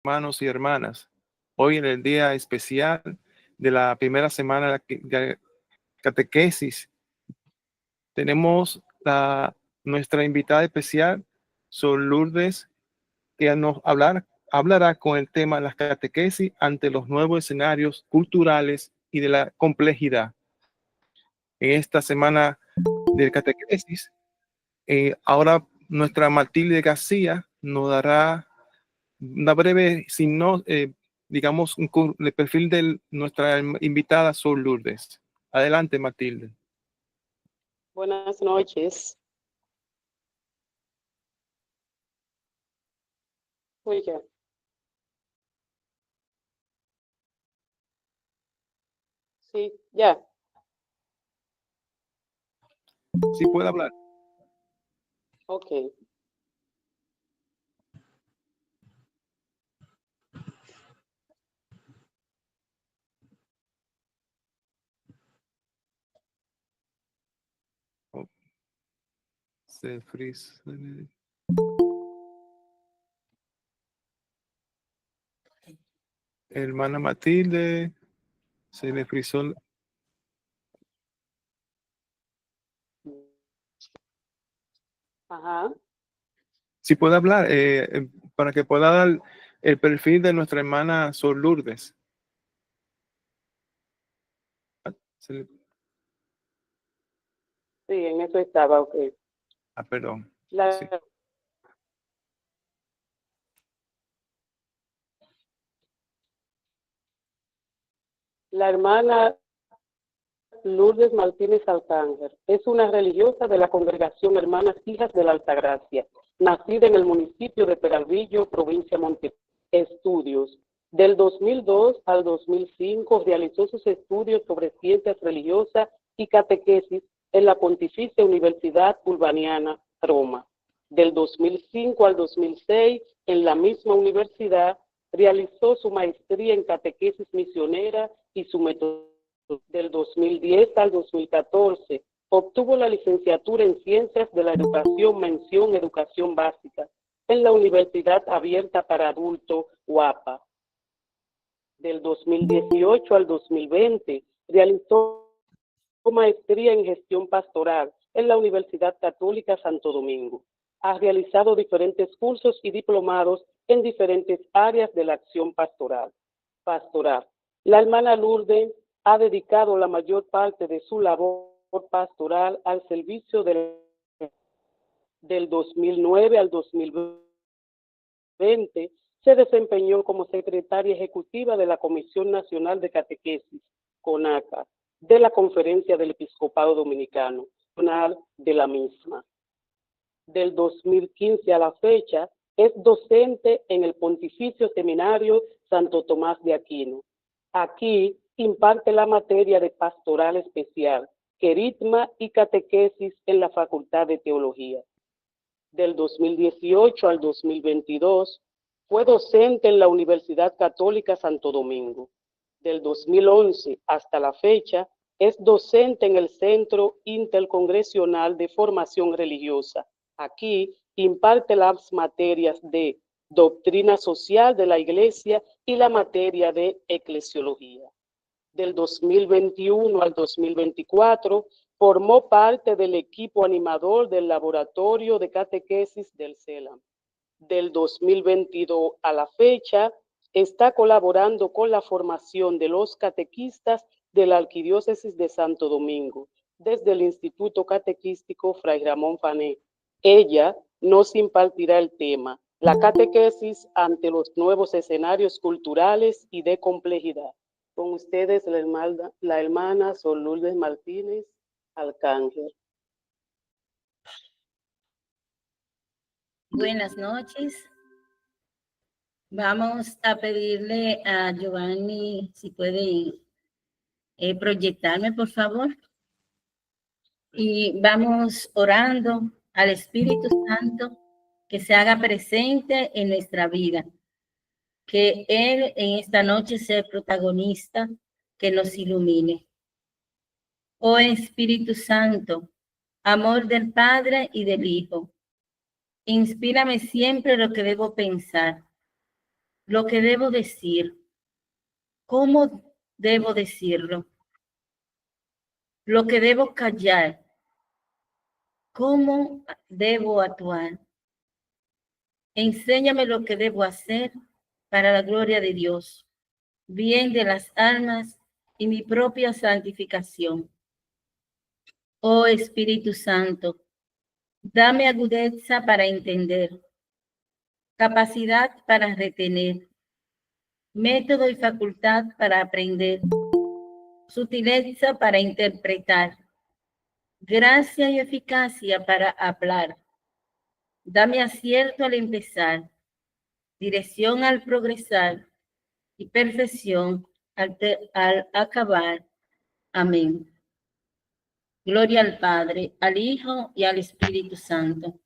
hermanos y hermanas. Hoy en el día especial de la primera semana de catequesis, tenemos nuestra invitada especial, Sor Lourdes, que hablará con el tema de las catequesis ante los nuevos escenarios culturales y de la complejidad. En esta semana de catequesis, ahora nuestra Matilde García nos dará una breve, digamos, el perfil de nuestra invitada Sor Lourdes. Adelante, Matilde. Buenas noches. Oiga. Sí, ya. Sí puede hablar. Ok. Se frisa. Hermana Matilde, se le frizó. Ajá. Si puede hablar, para que pueda dar el perfil de nuestra hermana Sor Lourdes. Sí, En eso estaba, ok. perdón. Sí. La hermana Lourdes Martínez Alcánger es una religiosa de la congregación Hermanas Hijas de la Altagracia, nacida en el municipio de Peralvillo, provincia de Montevideo. Estudios. Del 2002 al 2005 realizó sus estudios sobre ciencias religiosas y catequesis en la Pontificia Universidad Urbaniana, Roma. Del 2005 al 2006, en la misma universidad, realizó su maestría en catequesis misionera y su metodología. Del 2010 al 2014, obtuvo la licenciatura en Ciencias de la Educación, mención Educación Básica, en la Universidad Abierta para Adultos, UAPA. Del 2018 al 2020, realizó maestría en Gestión Pastoral en la Universidad Católica Santo Domingo. Ha realizado diferentes cursos y diplomados en diferentes áreas de la acción pastoral. La hermana Lourdes ha dedicado la mayor parte de su labor pastoral al servicio del 2009 al 2020. Se desempeñó como secretaria ejecutiva de la Comisión Nacional de Catequesis, CONACA, de la Conferencia del Episcopado Dominicano, de la misma. Del 2015 a la fecha, es docente en el Pontificio Seminario Santo Tomás de Aquino. Aquí imparte la materia de pastoral especial, querisma y catequesis en la Facultad de Teología. Del 2018 al 2022, fue docente en la Universidad Católica Santo Domingo. Del 2011 hasta la fecha, es docente en el Centro Intercongresional de Formación Religiosa. Aquí imparte las materias de Doctrina Social de la Iglesia y la materia de Eclesiología. Del 2021 al 2024, formó parte del equipo animador del Laboratorio de Catequesis del CELAM. Del 2022 a la fecha, está colaborando con la formación de los catequistas de la Arquidiócesis de Santo Domingo, desde el Instituto Catequístico Fray Ramón Fané. Ella nos impartirá el tema, la catequesis ante los nuevos escenarios culturales y de complejidad. Con ustedes la hermana Sor Lourdes Martínez Alcánger. Buenas noches. Vamos a pedirle a Giovanni si puede proyectarme, por favor. Y vamos orando al Espíritu Santo que se haga presente en nuestra vida. Que Él en esta noche sea el protagonista, que nos ilumine. Oh Espíritu Santo, amor del Padre y del Hijo, inspírame siempre lo que debo pensar, lo que debo decir, cómo debo decirlo, lo que debo callar, cómo debo actuar. Enséñame lo que debo hacer para la gloria de Dios, bien de las almas y mi propia santificación. Oh Espíritu Santo, dame agudeza para entender, capacidad para retener, método y facultad para aprender, sutileza para interpretar, gracia y eficacia para hablar. Dame acierto al empezar, dirección al progresar y perfección al acabar. Amén. Gloria al Padre, al Hijo y al Espíritu Santo,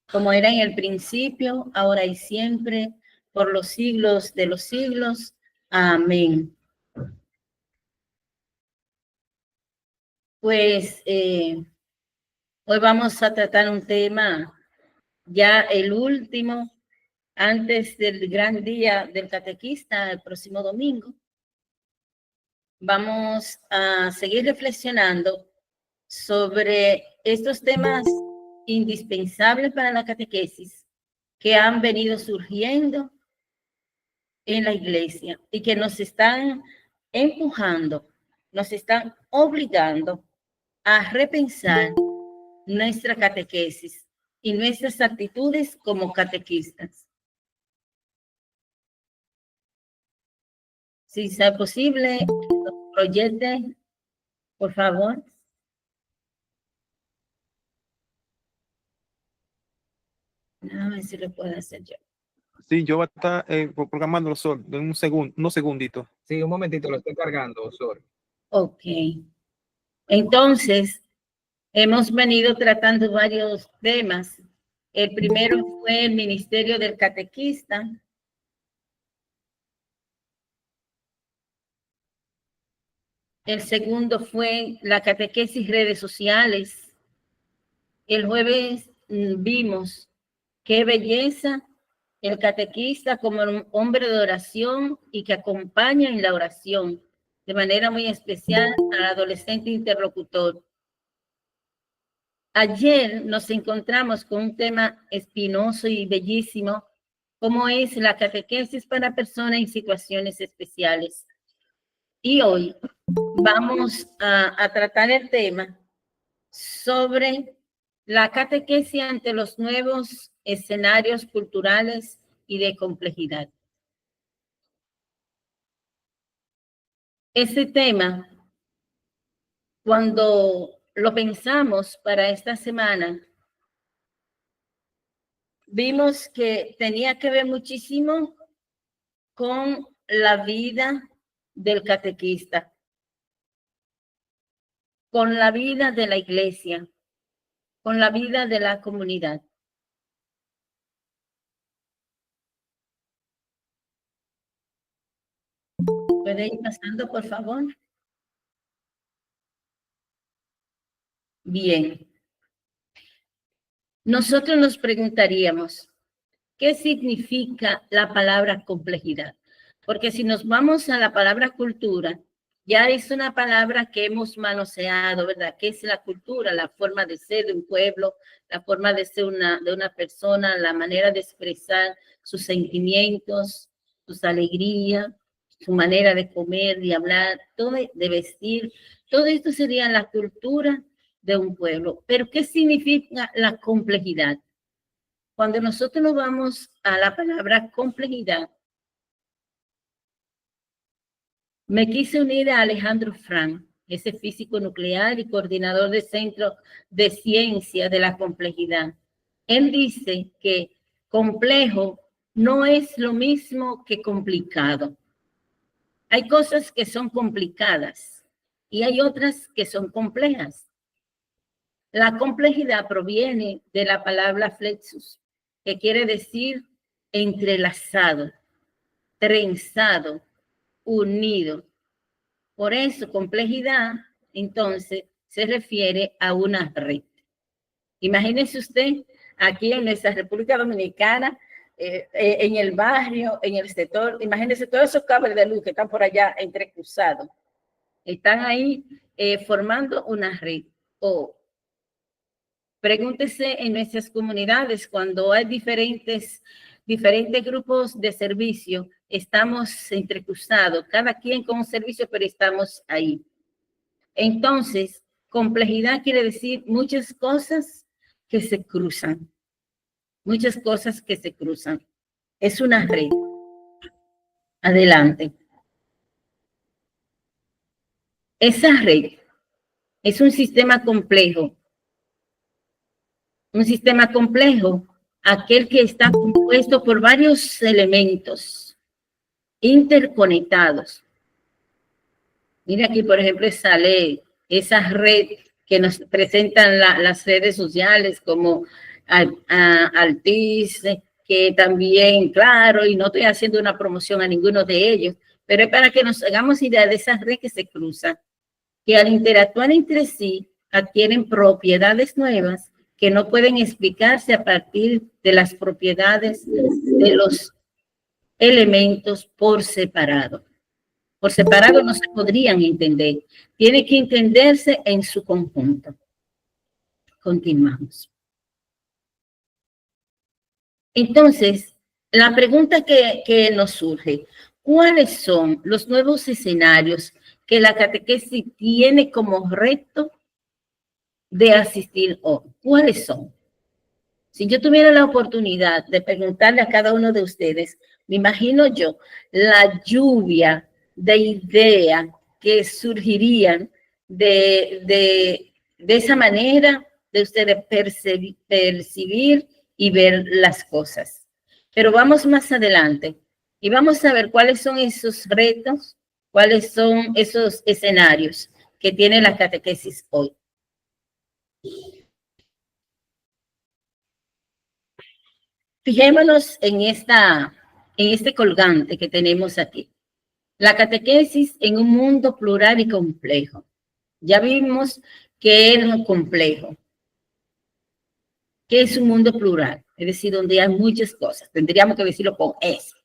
como era en el principio, ahora y siempre, por los siglos de los siglos. Amén. Pues hoy vamos a tratar un tema, ya el último, antes del gran día del catequista, el próximo domingo. Vamos a seguir reflexionando sobre estos temas indispensables para la catequesis que han venido surgiendo en la iglesia y que nos están empujando, nos están obligando a repensar nuestra catequesis y nuestras actitudes como catequistas. Si sea posible, proyecte, por favor. A ver si lo puedo hacer yo. Sí, yo voy a estar programándolo solo, en unos segunditos. Sí, un momentito, lo estoy cargando, Sor. Ok. Entonces, hemos venido tratando varios temas. El primero fue el ministerio del catequista. El segundo fue la catequesis redes sociales. El jueves vimos qué belleza el catequista como un hombre de oración y que acompaña en la oración de manera muy especial al adolescente interlocutor. Ayer nos encontramos con un tema espinoso y bellísimo, como es la catequesis para personas en situaciones especiales. Y hoy vamos a tratar el tema sobre la catequesis ante los nuevos escenarios culturales y de complejidad. Ese tema, cuando lo pensamos para esta semana, vimos que tenía que ver muchísimo con la vida del catequista, con la vida de la iglesia, con la vida de la comunidad. ¿Puede ir pasando, por favor? Bien. Nosotros nos preguntaríamos, ¿qué significa la palabra complejidad? Porque si nos vamos a la palabra cultura, ya es una palabra que hemos manoseado, ¿verdad? ¿Qué es la cultura? La forma de ser de un pueblo, la forma de ser de una persona, la manera de expresar sus sentimientos, sus alegrías, su manera de comer, de hablar, todo, de vestir. Todo esto sería la cultura de un pueblo. Pero ¿qué significa la complejidad? Cuando nosotros nos vamos a la palabra complejidad, me quise unir a Alejandro Frank, ese físico nuclear y coordinador del Centro de Ciencia de la Complejidad. Él dice que complejo no es lo mismo que complicado. Hay cosas que son complicadas y hay otras que son complejas. La complejidad proviene de la palabra flexus, que quiere decir entrelazado, trenzado, unido. Por eso, complejidad, entonces, se refiere a una red. Imagínese usted, aquí en nuestra República Dominicana, en el barrio, en el sector. Imagínense todos esos cables de luz que están por allá entrecruzados. Están ahí formando una red. O pregúntese en nuestras comunidades cuando hay diferentes grupos de servicio, estamos entrecruzados, cada quien con un servicio, pero estamos ahí. Entonces, complejidad quiere decir muchas cosas que se cruzan. Muchas cosas que se cruzan. Es una red. Adelante. Esa red es un sistema complejo. Un sistema complejo, aquel que está compuesto por varios elementos interconectados. Mira aquí, por ejemplo, sale esa red que nos presentan las redes sociales como Altis, que también, claro, y no estoy haciendo una promoción a ninguno de ellos, pero es para que nos hagamos idea de esa red que se cruza, que al interactuar entre sí adquieren propiedades nuevas que no pueden explicarse a partir de las propiedades de los elementos por separado. Por separado no se podrían entender. Tiene que entenderse en su conjunto. Continuamos. Entonces, la pregunta que nos surge, ¿cuáles son los nuevos escenarios que la catequesis tiene como reto de asistir hoy? ¿Cuáles son? Si yo tuviera la oportunidad de preguntarle a cada uno de ustedes, me imagino yo la lluvia de ideas que surgirían de esa manera de ustedes percibir y ver las cosas. Pero vamos más adelante y vamos a ver cuáles son esos retos, cuáles son esos escenarios que tiene la catequesis hoy. Fijémonos en este colgante que tenemos aquí. La catequesis en un mundo plural y complejo. Ya vimos que es lo complejo. ¿Qué es un mundo plural? Es decir, donde hay muchas cosas. Tendríamos que decirlo con S.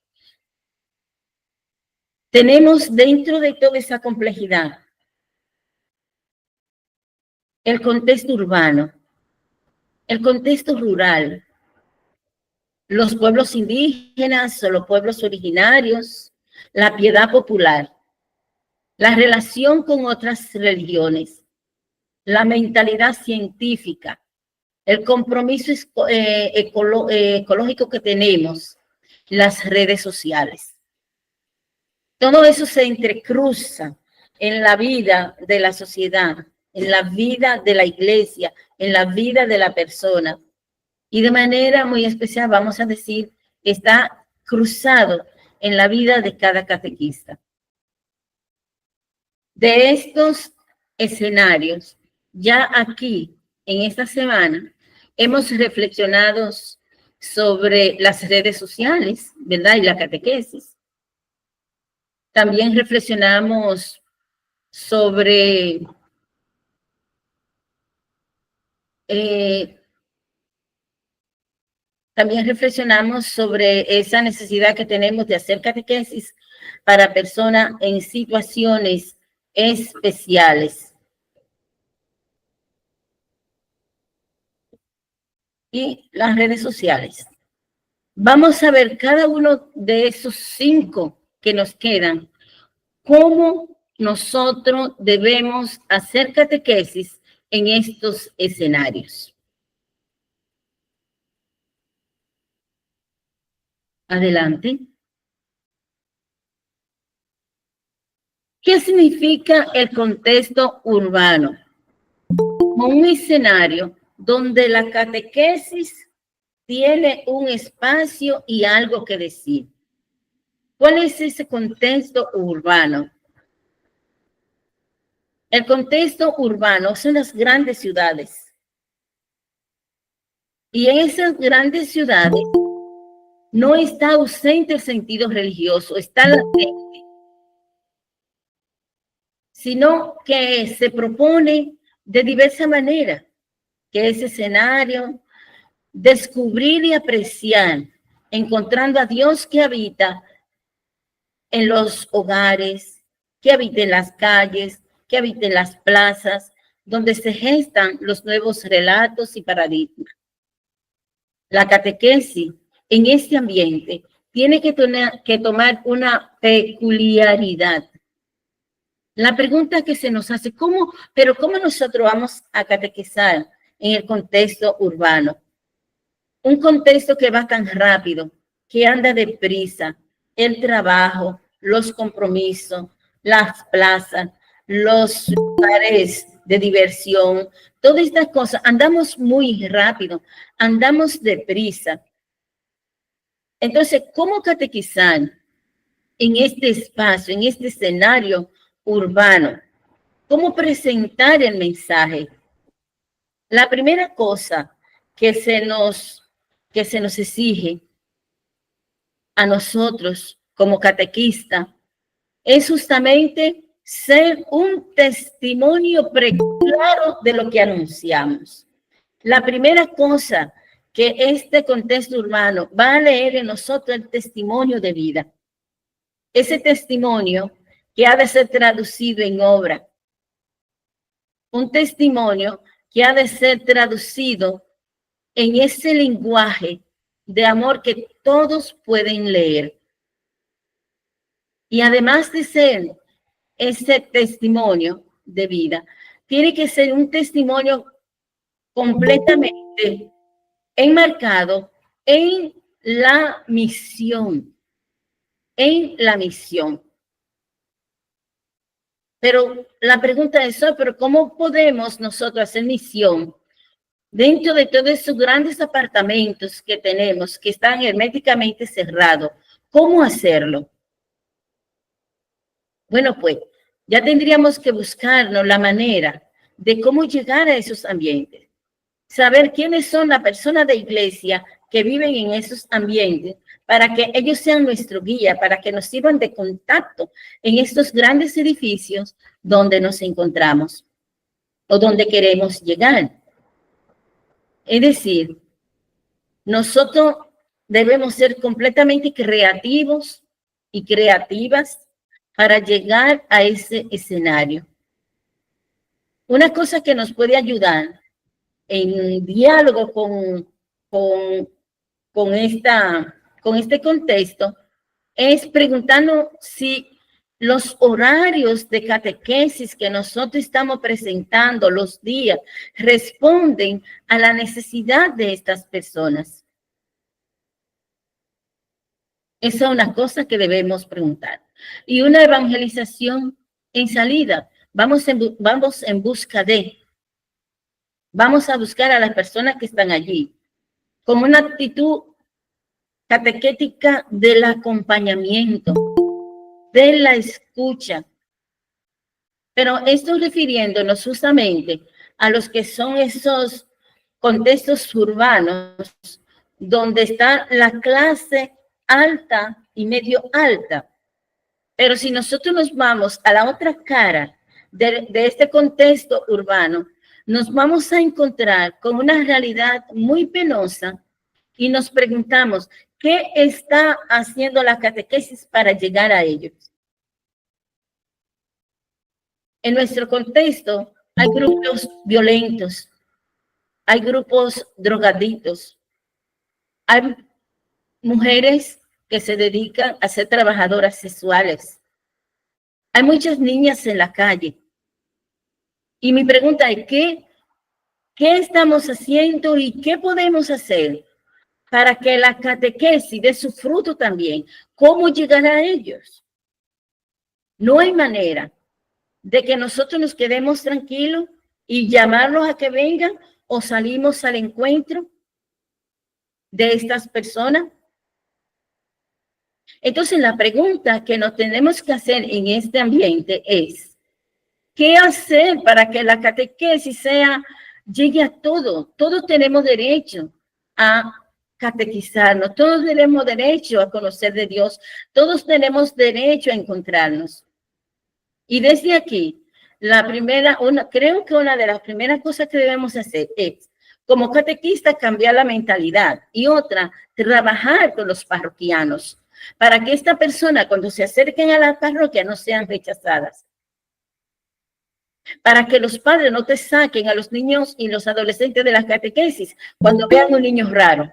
Tenemos dentro de toda esa complejidad el contexto urbano, el contexto rural, los pueblos indígenas o los pueblos originarios, la piedad popular, la relación con otras religiones, la mentalidad científica, el compromiso ecológico que tenemos, las redes sociales. Todo eso se entrecruza en la vida de la sociedad, en la vida de la iglesia, en la vida de la persona. Y de manera muy especial, vamos a decir, está cruzado en la vida de cada catequista. De estos escenarios, ya aquí, en esta semana, hemos reflexionado sobre las redes sociales, ¿verdad? Y la catequesis. También reflexionamos sobre esa necesidad que tenemos de hacer catequesis para personas en situaciones especiales. Y las redes sociales. Vamos a ver cada uno de esos 5 que nos quedan, cómo nosotros debemos hacer catequesis en estos escenarios. Adelante. ¿Qué significa el contexto urbano? Como un escenario donde la catequesis tiene un espacio y algo que decir. ¿Cuál es ese contexto urbano? El contexto urbano son las grandes ciudades. Y en esas grandes ciudades no está ausente el sentido religioso, está latente, sino que se propone de diversa manera que ese escenario descubrir y apreciar encontrando a Dios que habita en los hogares, que habita en las calles, que habita en las plazas, donde se gestan los nuevos relatos y paradigmas. La catequesis en este ambiente tiene que tomar una peculiaridad. La pregunta que se nos hace, ¿cómo nosotros vamos a catequizar en el contexto urbano? Un contexto que va tan rápido, que anda deprisa, el trabajo, los compromisos, las plazas, los lugares de diversión, todas estas cosas, andamos muy rápido, andamos deprisa. Entonces, ¿cómo catequizar en este espacio, en este escenario urbano? ¿Cómo presentar el mensaje? La primera cosa que se nos exige a nosotros como catequistas es justamente ser un testimonio claro de lo que anunciamos. La primera cosa que este contexto urbano va a leer en nosotros el testimonio de vida. Ese testimonio que ha de ser traducido en obra. Un testimonio que ha de ser traducido en ese lenguaje de amor que todos pueden leer. Y además de ser ese testimonio de vida, tiene que ser un testimonio completamente enmarcado en la misión. En la misión. Pero la pregunta es, ¿pero cómo podemos nosotros hacer misión dentro de todos esos grandes apartamentos que tenemos, que están herméticamente cerrados? ¿Cómo hacerlo? Bueno, pues ya tendríamos que buscarnos la manera de cómo llegar a esos ambientes. Saber quiénes son las personas de iglesia que viven en esos ambientes para que ellos sean nuestro guía, para que nos sirvan de contacto en estos grandes edificios donde nos encontramos o donde queremos llegar. Es decir, nosotros debemos ser completamente creativos y creativas para llegar a ese escenario. Una cosa que nos puede ayudar en diálogo con este contexto es preguntarnos si los horarios de catequesis que nosotros estamos presentando, los días, responden a la necesidad de estas personas. Esa es una cosa que debemos preguntar. Y una evangelización en salida. Vamos en busca de. Vamos a buscar a las personas que están allí. Con una actitud catequética del acompañamiento, de la escucha. Pero esto refiriéndonos justamente a los que son esos contextos urbanos donde está la clase alta y medio alta. Pero si nosotros nos vamos a la otra cara de este contexto urbano, nos vamos a encontrar con una realidad muy penosa y nos preguntamos, ¿qué está haciendo la catequesis para llegar a ellos? En nuestro contexto hay grupos violentos, hay grupos drogaditos, hay mujeres que se dedican a ser trabajadoras sexuales. Hay muchas niñas en la calle. Y mi pregunta es, ¿qué estamos haciendo y qué podemos hacer para que la catequesis dé su fruto también? ¿Cómo llegar a ellos? No hay manera de que nosotros nos quedemos tranquilos y llamarlos a que vengan o salimos al encuentro de estas personas. Entonces, la pregunta que nos tenemos que hacer en este ambiente es, ¿qué hacer para que la catequesis llegue a todos? Todos tenemos derecho a catequizarnos, todos tenemos derecho a conocer de Dios, todos tenemos derecho a encontrarnos. Y desde aquí, creo que una de las primeras cosas que debemos hacer es como catequista, cambiar la mentalidad. Y otra, trabajar con los parroquianos para que esta persona, cuando se acerquen a la parroquia, no sean rechazadas. Para que los padres no te saquen a los niños y los adolescentes de las catequesis cuando vean un niño raro,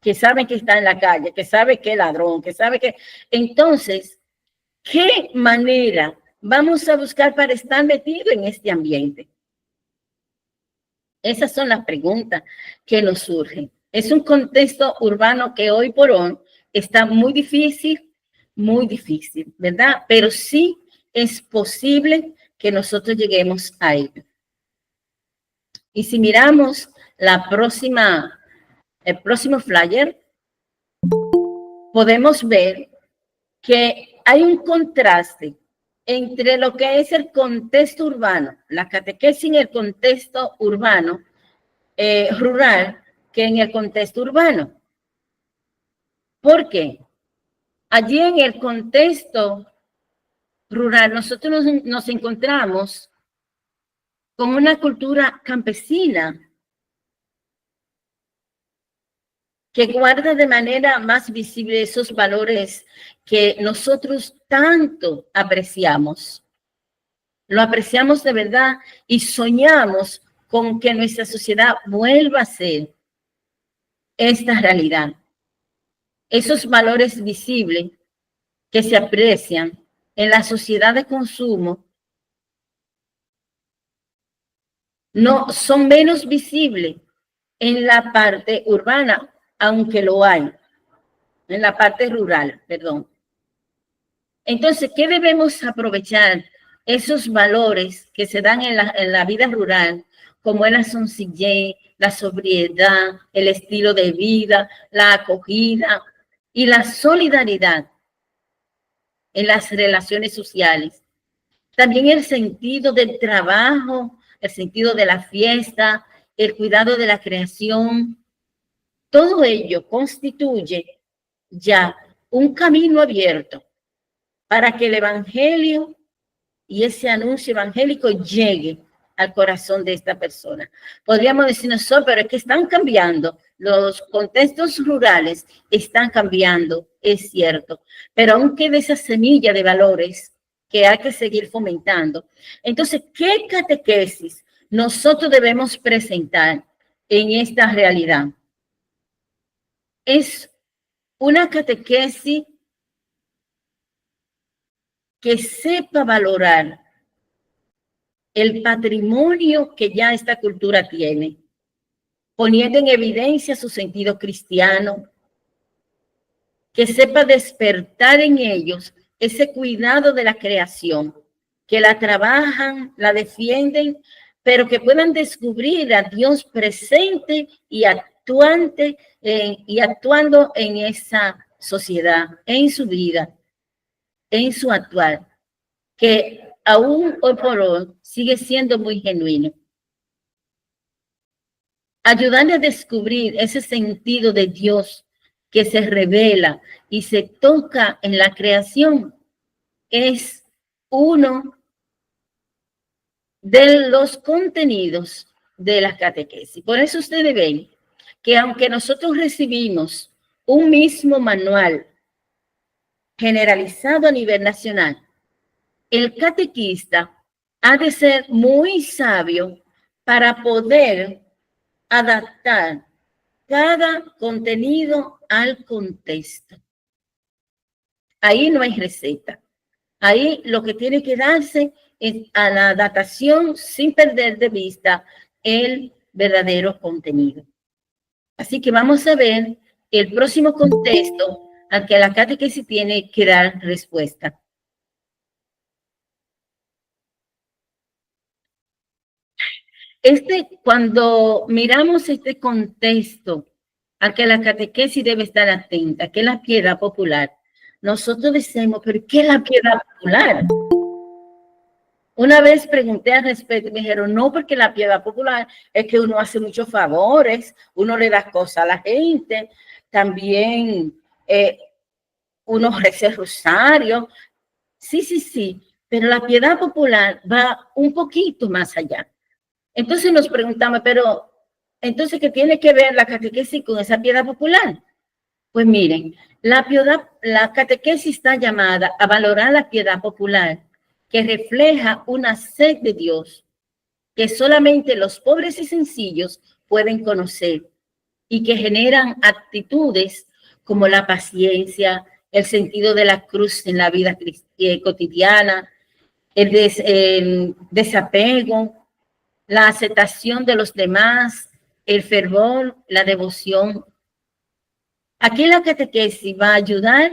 que saben que está en la calle, que sabe que es ladrón, que sabe que... Entonces, ¿qué manera vamos a buscar para estar metidos en este ambiente? Esas son las preguntas que nos surgen. Es un contexto urbano que hoy por hoy está muy difícil, ¿verdad? Pero sí es posible que nosotros lleguemos a ello. Y si miramos el próximo flyer, podemos ver que hay un contraste entre lo que es el contexto urbano, la catequesis en el contexto urbano, rural, que en el contexto urbano. ¿Por qué? Allí en el contexto rural nosotros nos encontramos con una cultura campesina que guarda de manera más visible esos valores que nosotros tanto apreciamos. Lo apreciamos de verdad y soñamos con que nuestra sociedad vuelva a ser esta realidad. Esos valores visibles que se aprecian en la sociedad de consumo no son menos visibles en la parte urbana, aunque lo hay, en la parte rural, perdón. Entonces, ¿qué debemos aprovechar? Esos valores que se dan en la vida rural, como es la sencillez, la sobriedad, el estilo de vida, la acogida y la solidaridad en las relaciones sociales. También el sentido del trabajo, el sentido de la fiesta, el cuidado de la creación. Todo ello constituye ya un camino abierto para que el evangelio y ese anuncio evangélico llegue al corazón de esta persona. Podríamos decir nosotros, pero es que están cambiando, los contextos rurales están cambiando, es cierto, pero aún queda esa semilla de valores que hay que seguir fomentando. Entonces, ¿qué catequesis nosotros debemos presentar en esta realidad? Es una catequesis que sepa valorar el patrimonio que ya esta cultura tiene, poniendo en evidencia su sentido cristiano, que sepa despertar en ellos ese cuidado de la creación, que la trabajan, la defienden, pero que puedan descubrir a Dios presente y actuante y actuando en esa sociedad, en su vida, en su actual, que aún hoy por hoy sigue siendo muy genuino. Ayudarle a descubrir ese sentido de Dios que se revela y se toca en la creación es uno de los contenidos de la catequesis. Por eso ustedes ven que aunque nosotros recibimos un mismo manual generalizado a nivel nacional, el catequista ha de ser muy sabio para poder adaptar cada contenido al contexto. Ahí no hay receta. Ahí lo que tiene que darse es a la adaptación sin perder de vista el verdadero contenido. Así que vamos a ver el próximo contexto al que la catequesis tiene que dar respuesta. Cuando miramos este contexto al que la catequesis debe estar atenta, que es la piedad popular, nosotros decimos, ¿pero qué es la piedad popular? Una vez pregunté al respecto y me dijeron, no, porque la piedad popular es que uno hace muchos favores, uno le da cosas a la gente, también uno reza el rosario. Sí, pero la piedad popular va un poquito más allá. Entonces nos preguntamos, pero Entonces, ¿qué tiene que ver la catequesis con esa piedad popular? Pues miren, la catequesis está llamada a valorar la piedad popular, que refleja una sed de Dios, que solamente los pobres y sencillos pueden conocer, y que generan actitudes como la paciencia, el sentido de la cruz en la vida cotidiana, el desapego, la aceptación de los demás, el fervor, la devoción. Aquí la catequesis va a ayudar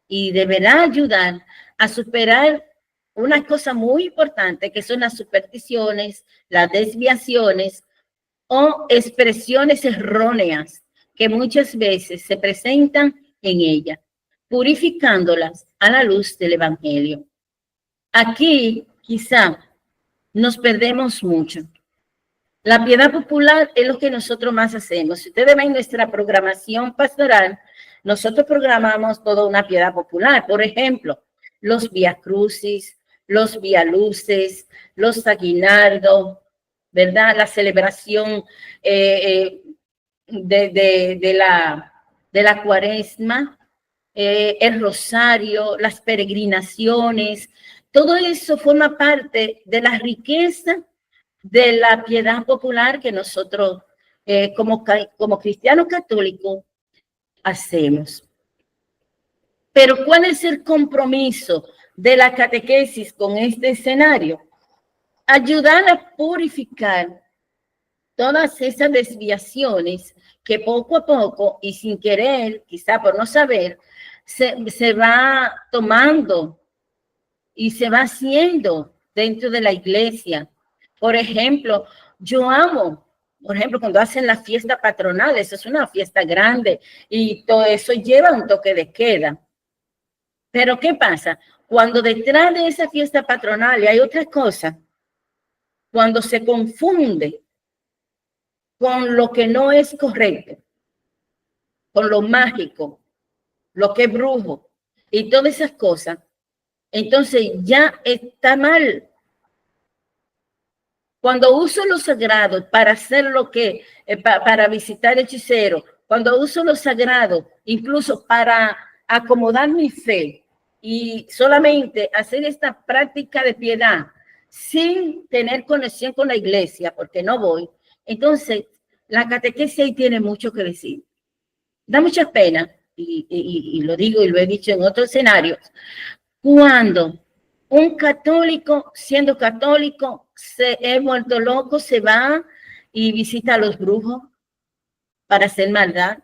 y deberá ayudar a superar una cosa muy importante, que son las supersticiones, las desviaciones o expresiones erróneas que muchas veces se presentan en ella, purificándolas a la luz del Evangelio. Aquí quizá nos perdemos mucho. La piedad popular es lo que nosotros más hacemos. Si ustedes ven nuestra programación pastoral, nosotros programamos toda una piedad popular. Por ejemplo, los viacrucis, los vialuces, los aguinaldos, ¿verdad? La celebración de la cuaresma, el rosario, las peregrinaciones. Todo eso forma parte de la riqueza de la piedad popular que nosotros como cristianos católicos hacemos. Pero ¿cuál es el compromiso de la catequesis con este escenario? Ayudar a purificar todas esas desviaciones que poco a poco y sin querer, quizá por no saber, se va tomando y se va haciendo dentro de la iglesia. Por ejemplo, yo amo, por ejemplo, cuando hacen la fiesta patronal, eso es una fiesta grande y todo eso lleva un toque de queda. Pero ¿qué pasa? Cuando detrás de esa fiesta patronal hay otra cosa, cuando se confunde con lo que no es correcto, con lo mágico, lo que es brujo y todas esas cosas, entonces ya está mal. Cuando uso lo sagrado para hacer lo que, para visitar hechicero, cuando uso lo sagrado incluso para acomodar mi fe y solamente hacer esta práctica de piedad sin tener conexión con la iglesia, porque no voy, entonces la catequesis ahí tiene mucho que decir. Da mucha pena, y lo digo y lo he dicho en otros escenarios, cuando un católico, siendo católico, se ha vuelto loco, se va y visita a los brujos para hacer maldad,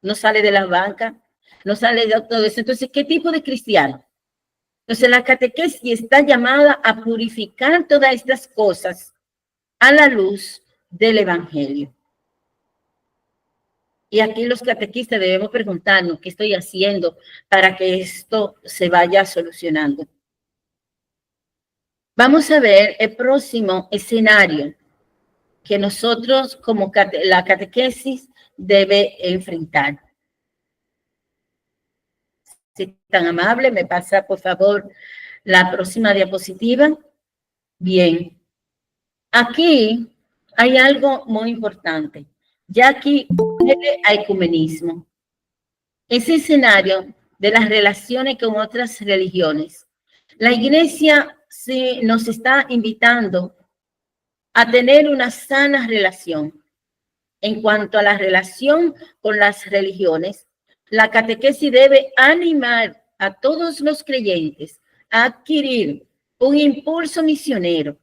no sale de las bancas, no sale de todo eso. Entonces, ¿qué tipo de cristiano? Entonces, la catequesis está llamada a purificar todas estas cosas a la luz del Evangelio. Y aquí los catequistas debemos preguntarnos qué estoy haciendo para que esto se vaya solucionando. Vamos a ver el próximo escenario que nosotros como la catequesis debe enfrentar. Si tan amable, me pasa por favor la próxima diapositiva. Bien, aquí hay algo muy importante. Ya aquí hay ecumenismo. Ese escenario de las relaciones con otras religiones. La iglesia nos está invitando a tener una sana relación. En cuanto a la relación con las religiones, la catequesis debe animar a todos los creyentes a adquirir un impulso misionero,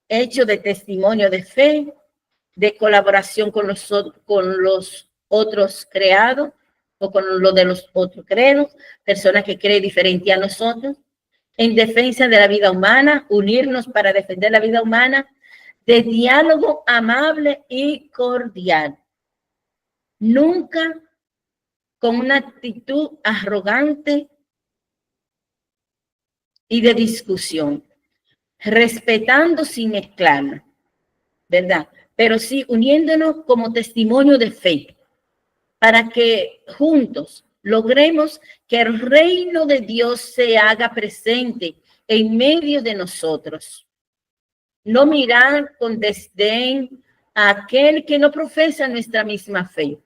hecho de testimonio de fe, de colaboración con los otros creados o con lo de los otros credos, personas que creen diferente a nosotros, en defensa de la vida humana, unirnos para defender la vida humana, de diálogo amable y cordial. Nunca con una actitud arrogante y de discusión, respetando sin mezclarnos, ¿verdad? Pero sí uniéndonos como testimonio de fe, para que juntos logremos que el reino de Dios se haga presente en medio de nosotros. No mirar con desdén a aquel que no profesa nuestra misma fe.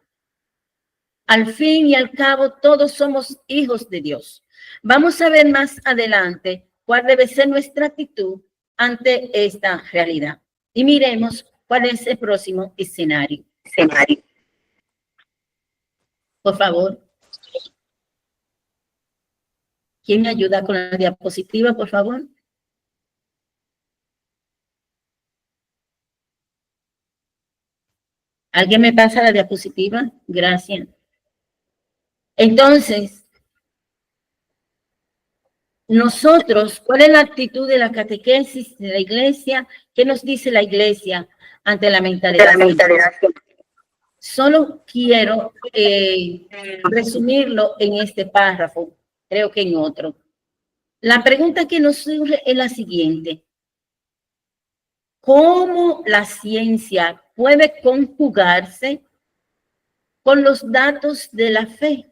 Al fin y al cabo, todos somos hijos de Dios. Vamos a ver más adelante cuál debe ser nuestra actitud ante esta realidad. Y miremos cuál es el próximo escenario. Por favor. ¿Quién me ayuda con la diapositiva, por favor? ¿Alguien me pasa la diapositiva? Gracias. Entonces, nosotros, ¿cuál es la actitud de la catequesis de la iglesia? ¿Qué nos dice la iglesia ante la mentalidad? Solo quiero resumirlo en este párrafo, creo que en otro. La pregunta que nos surge es la siguiente. ¿Cómo la ciencia puede conjugarse con los datos de la fe?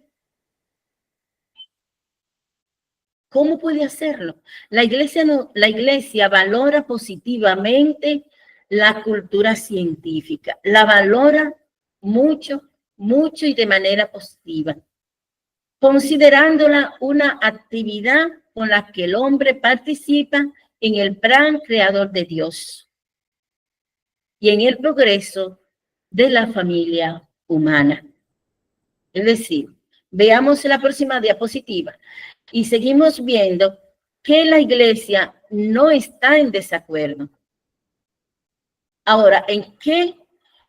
¿Cómo puede hacerlo? La iglesia valora positivamente la cultura científica, la valora mucho, mucho y de manera positiva, considerándola una actividad con la que el hombre participa en el plan creador de Dios y en el progreso de la familia humana. Es decir, veamos la próxima diapositiva y seguimos viendo que la iglesia no está en desacuerdo. Ahora, ¿en qué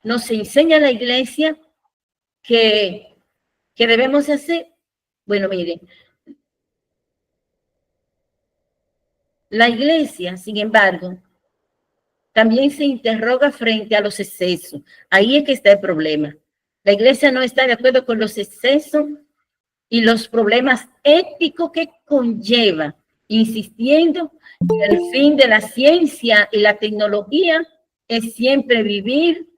nos enseña la iglesia que debemos hacer? Bueno, miren, la iglesia, sin embargo, también se interroga frente a los excesos. Ahí es que está el problema. La iglesia no está de acuerdo con los excesos y los problemas éticos que conlleva, insistiendo que el fin de la ciencia y la tecnología es siempre vivir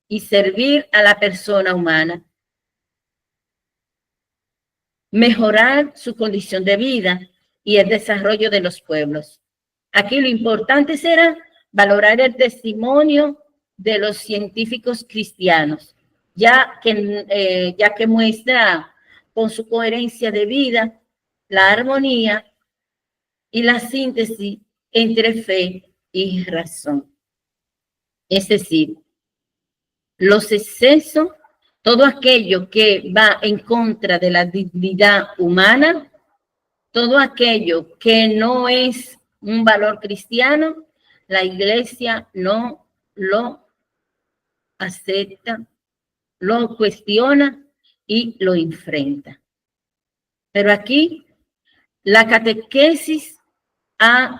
y servir a la persona humana, mejorar su condición de vida y el desarrollo de los pueblos. Aquí lo importante será valorar el testimonio de los científicos cristianos, ya que muestra con su coherencia de vida la armonía y la síntesis entre fe y razón. Es decir, los excesos, todo aquello que va en contra de la dignidad humana, todo aquello que no es un valor cristiano, la iglesia no lo acepta, lo cuestiona y lo enfrenta. Pero aquí la catequesis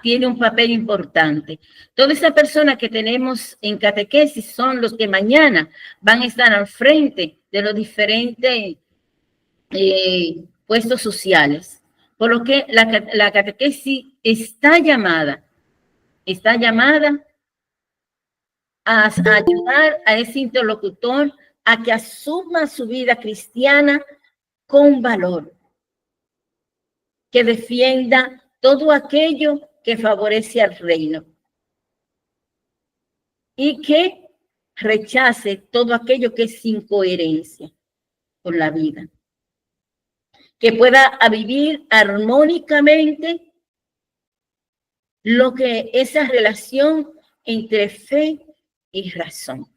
tiene un papel importante. Toda esa persona que tenemos en catequesis son los que mañana van a estar al frente de los diferentes puestos sociales. Por lo que la catequesis está llamada a ayudar a ese interlocutor a que asuma su vida cristiana con valor, que defienda todo aquello que favorece al reino y que rechace todo aquello que es incoherencia con la vida, que pueda vivir armónicamente lo que esa relación entre fe y razón.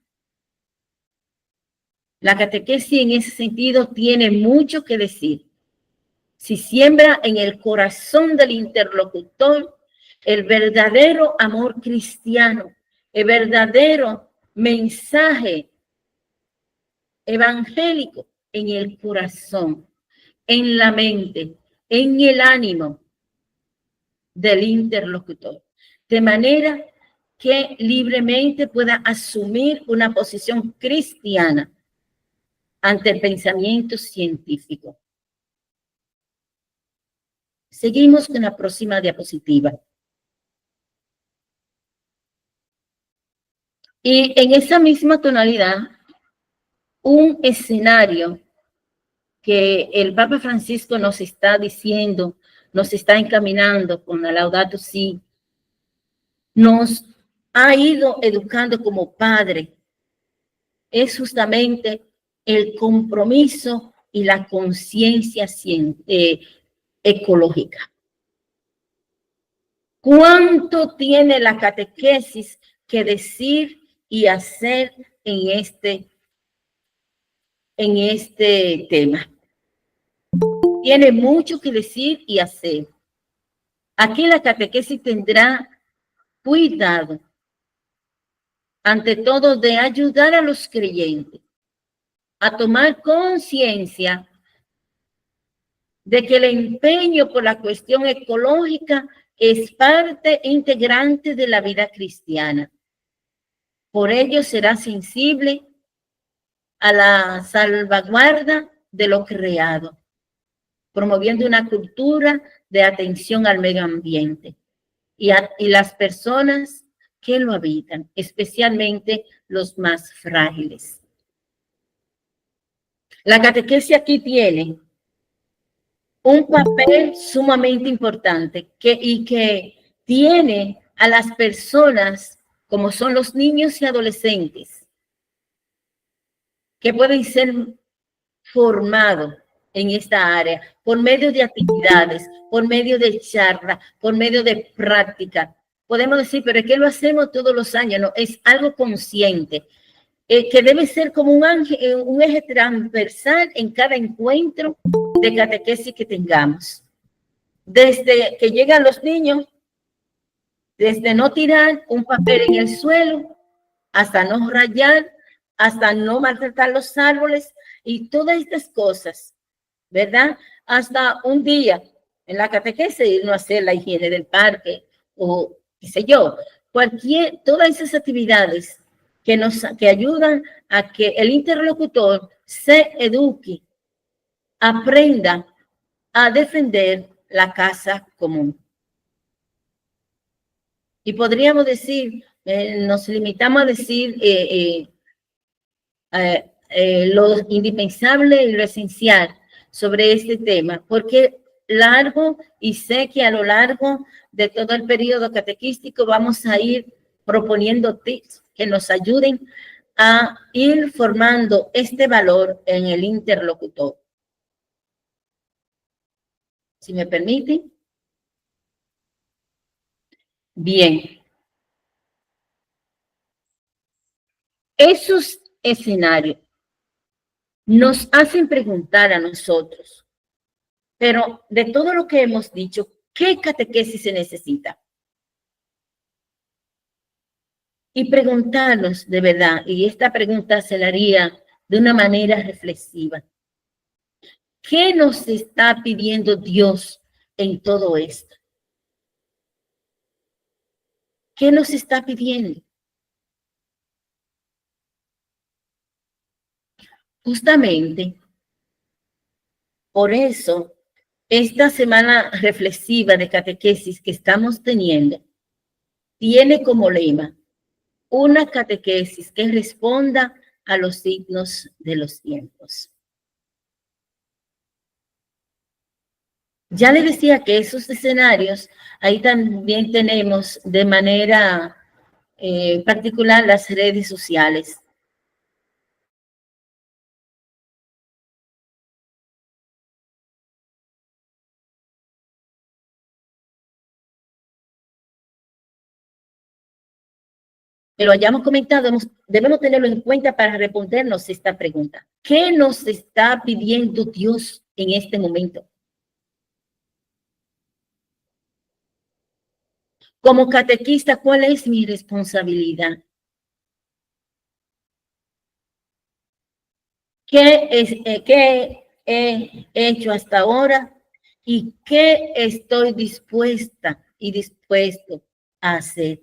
La catequesis en ese sentido tiene mucho que decir. Si siembra en el corazón del interlocutor el verdadero amor cristiano, el verdadero mensaje evangélico en el corazón, en la mente, en el ánimo del interlocutor, de manera que libremente pueda asumir una posición cristiana ante el pensamiento científico. Seguimos con la próxima diapositiva. Y en esa misma tonalidad, un escenario que el Papa Francisco nos está diciendo, nos está encaminando con la Laudato Si, nos ha ido educando como padre es justamente el compromiso y la conciencia ecológica. ¿Cuánto tiene la catequesis que decir y hacer en este tema? Tiene mucho que decir y hacer. Aquí la catequesis tendrá cuidado, ante todo, de ayudar a los creyentes a tomar conciencia de que el empeño por la cuestión ecológica es parte integrante de la vida cristiana. Por ello será sensible a la salvaguarda de lo creado, promoviendo una cultura de atención al medio ambiente y las personas que lo habitan, especialmente los más frágiles. La catequesis aquí tiene un papel sumamente importante y que tiene a las personas, como son los niños y adolescentes, que pueden ser formados en esta área por medio de actividades, por medio de charlas, por medio de práctica. Podemos decir, pero es que lo hacemos todos los años, no, es algo consciente, que debe ser como un eje transversal en cada encuentro de catequesis que tengamos. Desde que llegan los niños, desde no tirar un papel en el suelo, hasta no rayar, hasta no maltratar los árboles y todas estas cosas, ¿verdad? Hasta un día en la catequesis irnos a hacer la higiene del parque o qué sé yo, todas esas actividades que ayudan a que el interlocutor se eduque, aprenda a defender la casa común. Y podríamos decir, nos limitamos a decir lo indispensable y lo esencial sobre este tema, porque largo y sé que a lo largo de todo el periodo catequístico vamos a ir proponiendo tips que nos ayuden a ir formando este valor en el interlocutor. Si me permiten. Bien. Esos escenarios nos hacen preguntar a nosotros, pero de todo lo que hemos dicho, ¿qué catequesis se necesita? Y preguntarnos de verdad, y esta pregunta se la haría de una manera reflexiva. ¿Qué nos está pidiendo Dios en todo esto? ¿Qué nos está pidiendo? Justamente, por eso, esta semana reflexiva de catequesis que estamos teniendo tiene como lema una catequesis que responda a los signos de los tiempos. Ya le decía que esos escenarios, ahí también tenemos de manera particular las redes sociales. Que lo hayamos comentado, debemos tenerlo en cuenta para respondernos esta pregunta. ¿Qué nos está pidiendo Dios en este momento? Como catequista, ¿cuál es mi responsabilidad? ¿Qué he hecho hasta ahora? ¿Y qué estoy dispuesta y dispuesto a hacer?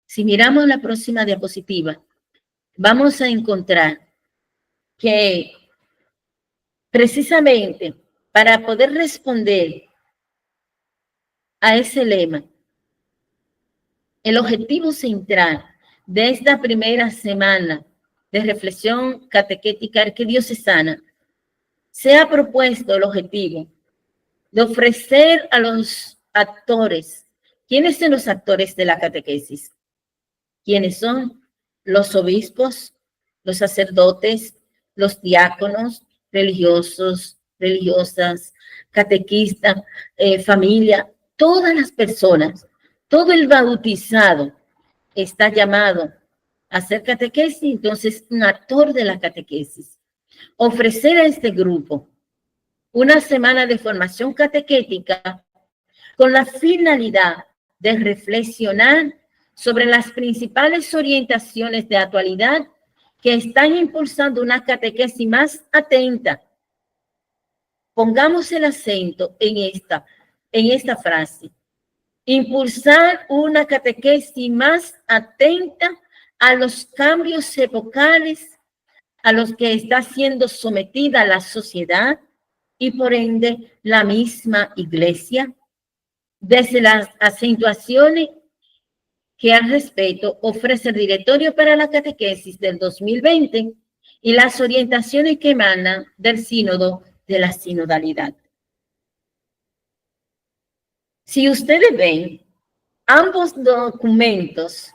Si miramos la próxima diapositiva, vamos a encontrar que precisamente para poder responder a ese lema, el objetivo central de esta primera semana de reflexión catequética arquidiocesana se ha propuesto el objetivo de ofrecer a los actores. ¿Quiénes son los actores de la catequesis? ¿Quiénes son? Los obispos, los sacerdotes, los diáconos, religiosos, religiosas, catequistas, familia, todas las personas, todo el bautizado está llamado a hacer catequesis, entonces un actor de la catequesis. Ofrecer a este grupo una semana de formación catequética con la finalidad de reflexionar sobre las principales orientaciones de actualidad que están impulsando una catequesis más atenta. Pongamos el acento en esta frase. Impulsar una catequesis más atenta a los cambios epocales a los que está siendo sometida la sociedad y por ende la misma iglesia, desde las acentuaciones que al respecto ofrece el Directorio para la Catequesis del 2020 y las orientaciones que emanan del Sínodo de la Sinodalidad. Si ustedes ven, ambos documentos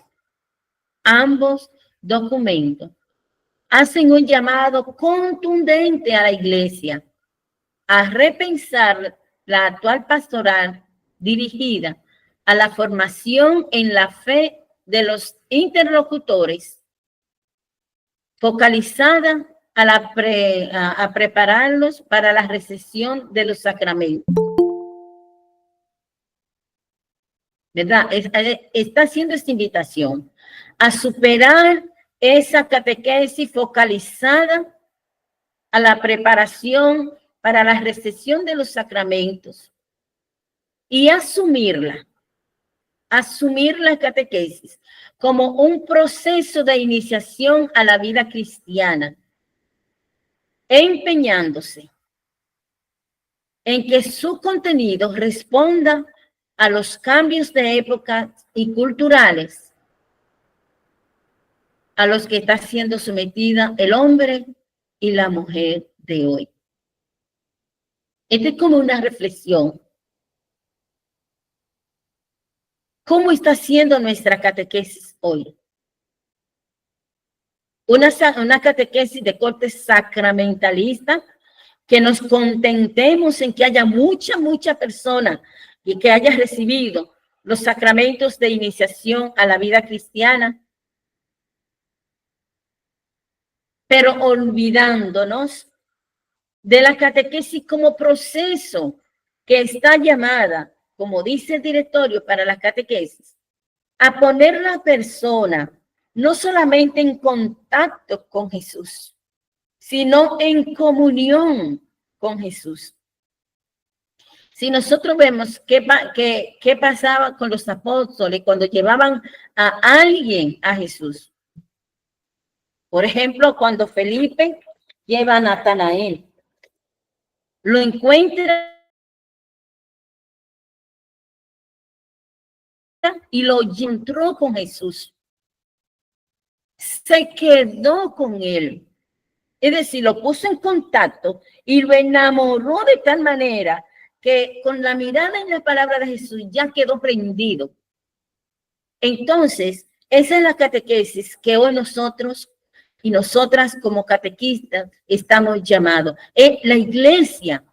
hacen un llamado contundente a la iglesia a repensar la actual pastoral dirigida a la formación en la fe de los interlocutores, focalizada a prepararlos para la recepción de los sacramentos. ¿Verdad? Está haciendo esta invitación a superar esa catequesis focalizada a la preparación para la recepción de los sacramentos y asumir la catequesis como un proceso de iniciación a la vida cristiana, empeñándose en que su contenido responda a los cambios de época y culturales a los que está siendo sometida el hombre y la mujer de hoy. Esta es como una reflexión. ¿Cómo está siendo nuestra catequesis hoy? Una catequesis de corte sacramentalista, que nos contentemos en que haya mucha persona y que haya recibido los sacramentos de iniciación a la vida cristiana, pero olvidándonos de la catequesis como proceso que está llamada, como dice el Directorio para la Catequesis, a poner la persona no solamente en contacto con Jesús, sino en comunión con Jesús. Si nosotros vemos qué pasaba con los apóstoles cuando llevaban a alguien a Jesús. Por ejemplo, cuando Felipe lleva a Natanael, lo encuentra y lo encontró con Jesús. Se quedó con él. Es decir, lo puso en contacto y lo enamoró de tal manera que con la mirada en la palabra de Jesús ya quedó prendido. Entonces, esa es la catequesis que hoy nosotros y nosotras como catequistas estamos llamados. La iglesia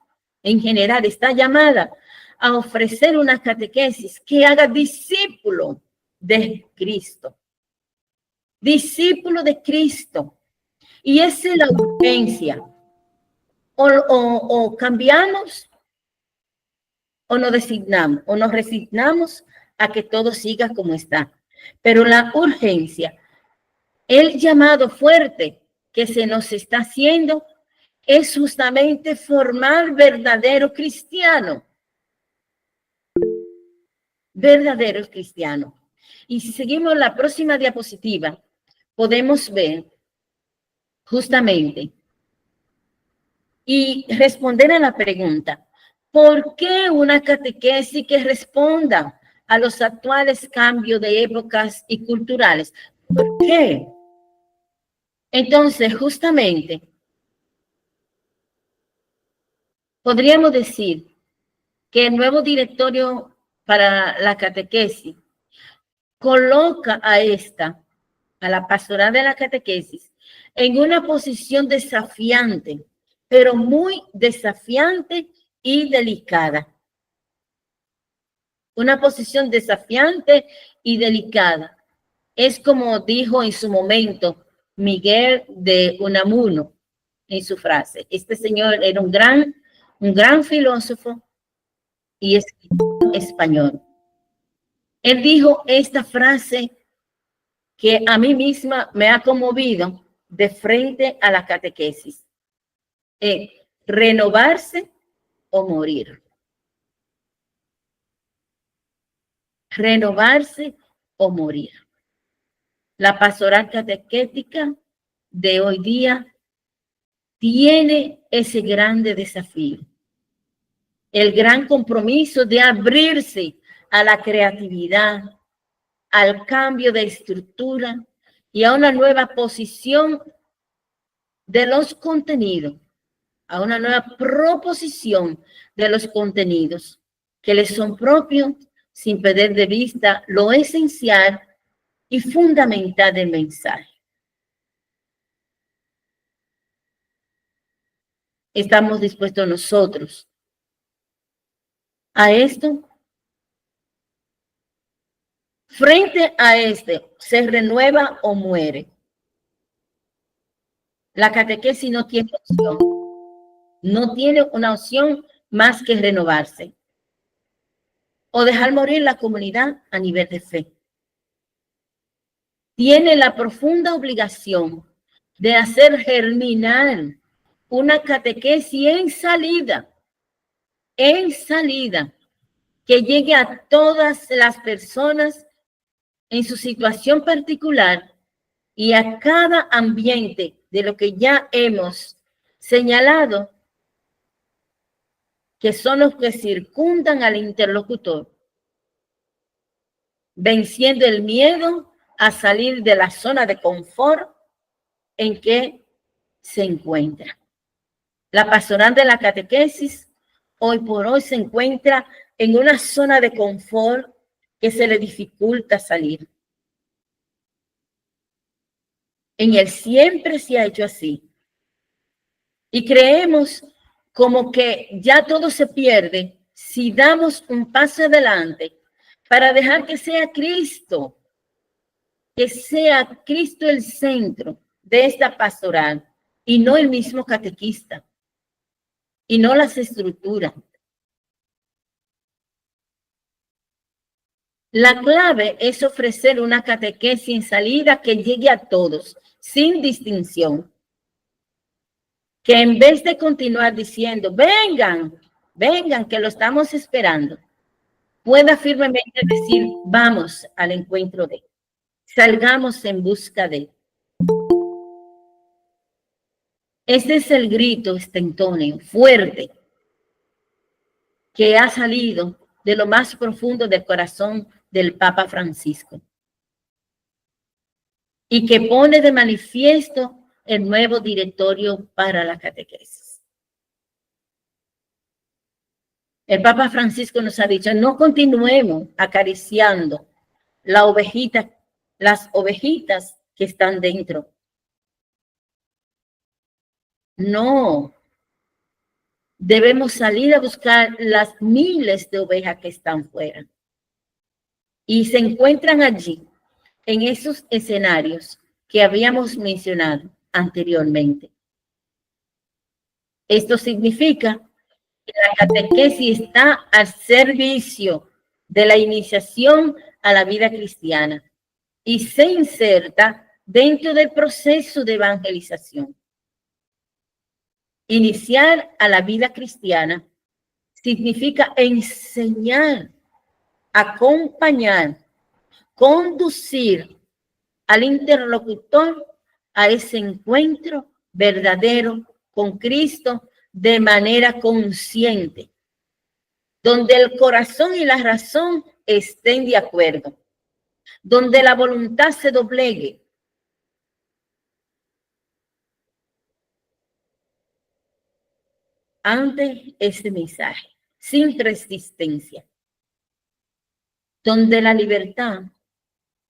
en general está llamada a ofrecer una catequesis que haga discípulo de Cristo. Discípulo de Cristo. Y esa es la urgencia. O cambiamos o nos designamos, o nos resignamos a que todo siga como está. Pero la urgencia, el llamado fuerte que se nos está haciendo es justamente formar verdadero cristiano. Verdadero cristiano. Y si seguimos la próxima diapositiva, podemos ver justamente y responder a la pregunta, ¿por qué una catequesis que responda a los actuales cambios de épocas y culturales? ¿Por qué? Entonces, justamente, podríamos decir que el nuevo directorio para la catequesis coloca a la pastoral de la catequesis, en una posición desafiante, pero muy desafiante y delicada. Una posición desafiante y delicada. Es como dijo en su momento Miguel de Unamuno en su frase. Este señor era un gran filósofo y escritor español. Él dijo esta frase que a mí misma me ha conmovido de frente a la catequesis. Renovarse o morir. Renovarse o morir. La pastoral catequética de hoy día tiene ese grande desafío. El gran compromiso de abrirse a la creatividad, al cambio de estructura y a una nueva posición de los contenidos, a una nueva proposición de los contenidos que les son propios sin perder de vista lo esencial y fundamental del mensaje. ¿Estamos dispuestos nosotros a esto? Frente a ¿se renueva o muere? La catequesis no tiene opción. No tiene una opción más que renovarse o dejar morir la comunidad a nivel de fe. Tiene la profunda obligación de hacer germinar una catequesis en salida, que llegue a todas las personas en su situación particular y a cada ambiente de lo que ya hemos señalado, que son los que circundan al interlocutor, venciendo el miedo a salir de la zona de confort en que se encuentra. La pastoral de la catequesis hoy por hoy se encuentra en una zona de confort que se le dificulta salir. En el siempre se ha hecho así. Y creemos como que ya todo se pierde si damos un paso adelante para dejar que sea Cristo el centro de esta pastoral y no el mismo catequista y no las estructuras. La clave es ofrecer una catequesis en salida que llegue a todos, sin distinción. Que en vez de continuar diciendo, vengan, que lo estamos esperando, pueda firmemente decir, vamos al encuentro de, salgamos en busca de. Este es el grito estentóneo, fuerte, que ha salido de lo más profundo del corazón del Papa Francisco y que pone de manifiesto el nuevo directorio para la catequesis. El Papa Francisco nos ha dicho, no continuemos acariciando las ovejitas que están dentro. No, debemos salir a buscar las miles de ovejas que están fuera. Y se encuentran allí, en esos escenarios que habíamos mencionado anteriormente. Esto significa que la catequesis está al servicio de la iniciación a la vida cristiana y se inserta dentro del proceso de evangelización. Iniciar a la vida cristiana significa enseñar, acompañar, conducir al interlocutor a ese encuentro verdadero con Cristo de manera consciente, donde el corazón y la razón estén de acuerdo, donde la voluntad se doblegue. Ante este mensaje, sin resistencia, donde la libertad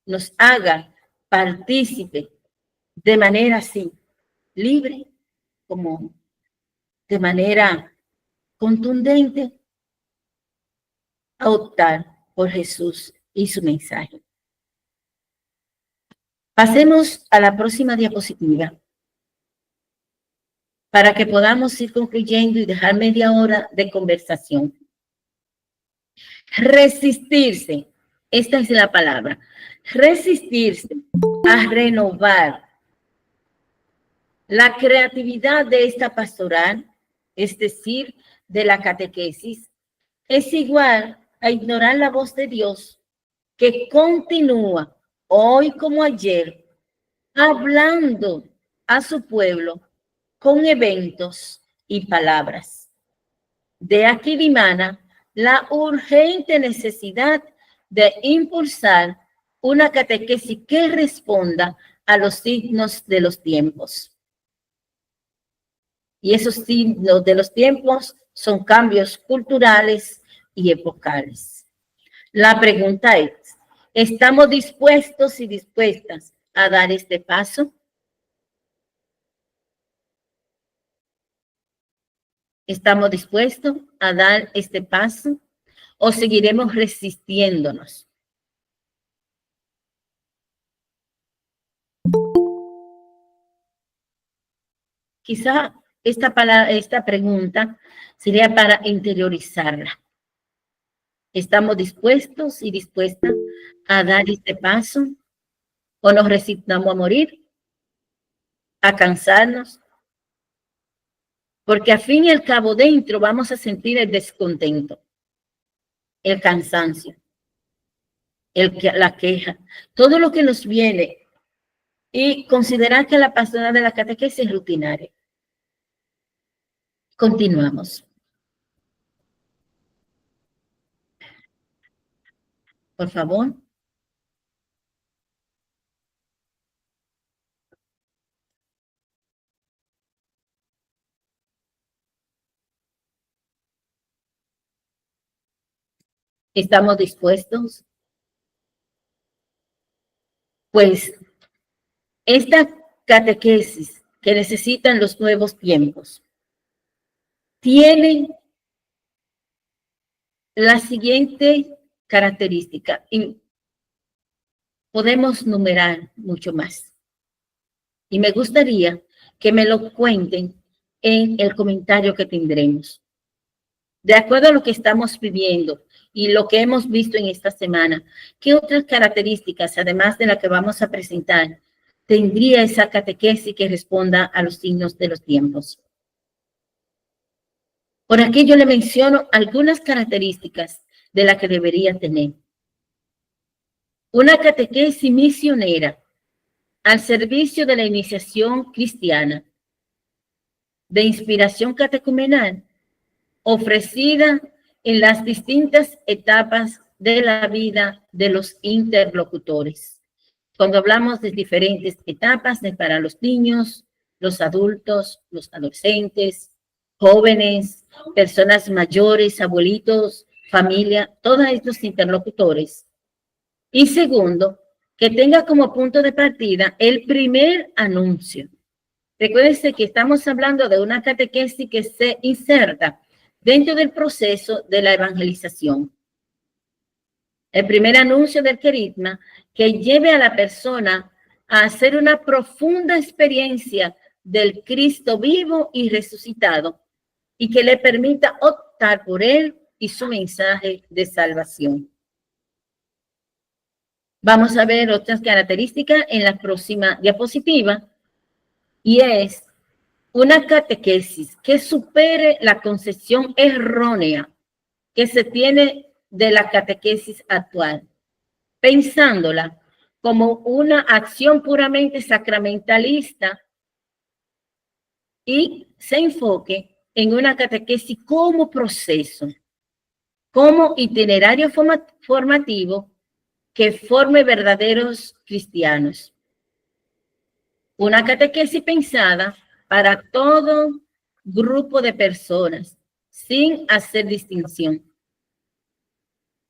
nos haga partícipe de manera así, libre, como de manera contundente, a optar por Jesús y su mensaje. Pasemos a la próxima diapositiva para que podamos ir concluyendo y dejar media hora de conversación. Resistirse, esta es la palabra, resistirse a renovar la creatividad de esta pastoral, es decir, de la catequesis, es igual a ignorar la voz de Dios que continúa hoy como ayer hablando a su pueblo con eventos y palabras. De aquí dimana la urgente necesidad de impulsar una catequesis que responda a los signos de los tiempos. Y esos signos de los tiempos son cambios culturales y epocales. La pregunta es, ¿estamos dispuestos y dispuestas a dar este paso? ¿Estamos dispuestos a dar este paso o seguiremos resistiéndonos? Quizá esta pregunta sería para interiorizarla. ¿Estamos dispuestos y dispuestas a dar este paso o nos resignamos a morir, a cansarnos? Porque al fin y al cabo dentro vamos a sentir el descontento, el cansancio, la queja, todo lo que nos viene y considerar que la pastoral de la catequesis es rutinaria. Continuamos. Por favor. ¿Estamos dispuestos? Pues esta catequesis que necesitan los nuevos tiempos tiene la siguiente característica y podemos numerar mucho más. Y me gustaría que me lo cuenten en el comentario que tendremos. De acuerdo a lo que estamos viviendo y lo que hemos visto en esta semana, ¿qué otras características, además de la que vamos a presentar, tendría esa catequesis que responda a los signos de los tiempos? Por aquí yo le menciono algunas características de la que debería tener. Una catequesis misionera al servicio de la iniciación cristiana, de inspiración catecumenal, ofrecida en las distintas etapas de la vida de los interlocutores. Cuando hablamos de diferentes etapas, para los niños, los adultos, los adolescentes, jóvenes, personas mayores, abuelitos, familia, todos estos interlocutores. Y segundo, que tenga como punto de partida el primer anuncio. Recuérdense que estamos hablando de una catequesis que se inserta dentro del proceso de la evangelización. El primer anuncio del querigma que lleve a la persona a hacer una profunda experiencia del Cristo vivo y resucitado y que le permita optar por él y su mensaje de salvación. Vamos a ver otras características en la próxima diapositiva y es una catequesis que supere la concepción errónea que se tiene de la catequesis actual, pensándola como una acción puramente sacramentalista y se enfoque en una catequesis como proceso, como itinerario formativo que forme verdaderos cristianos. Una catequesis pensada para todo grupo de personas, sin hacer distinción.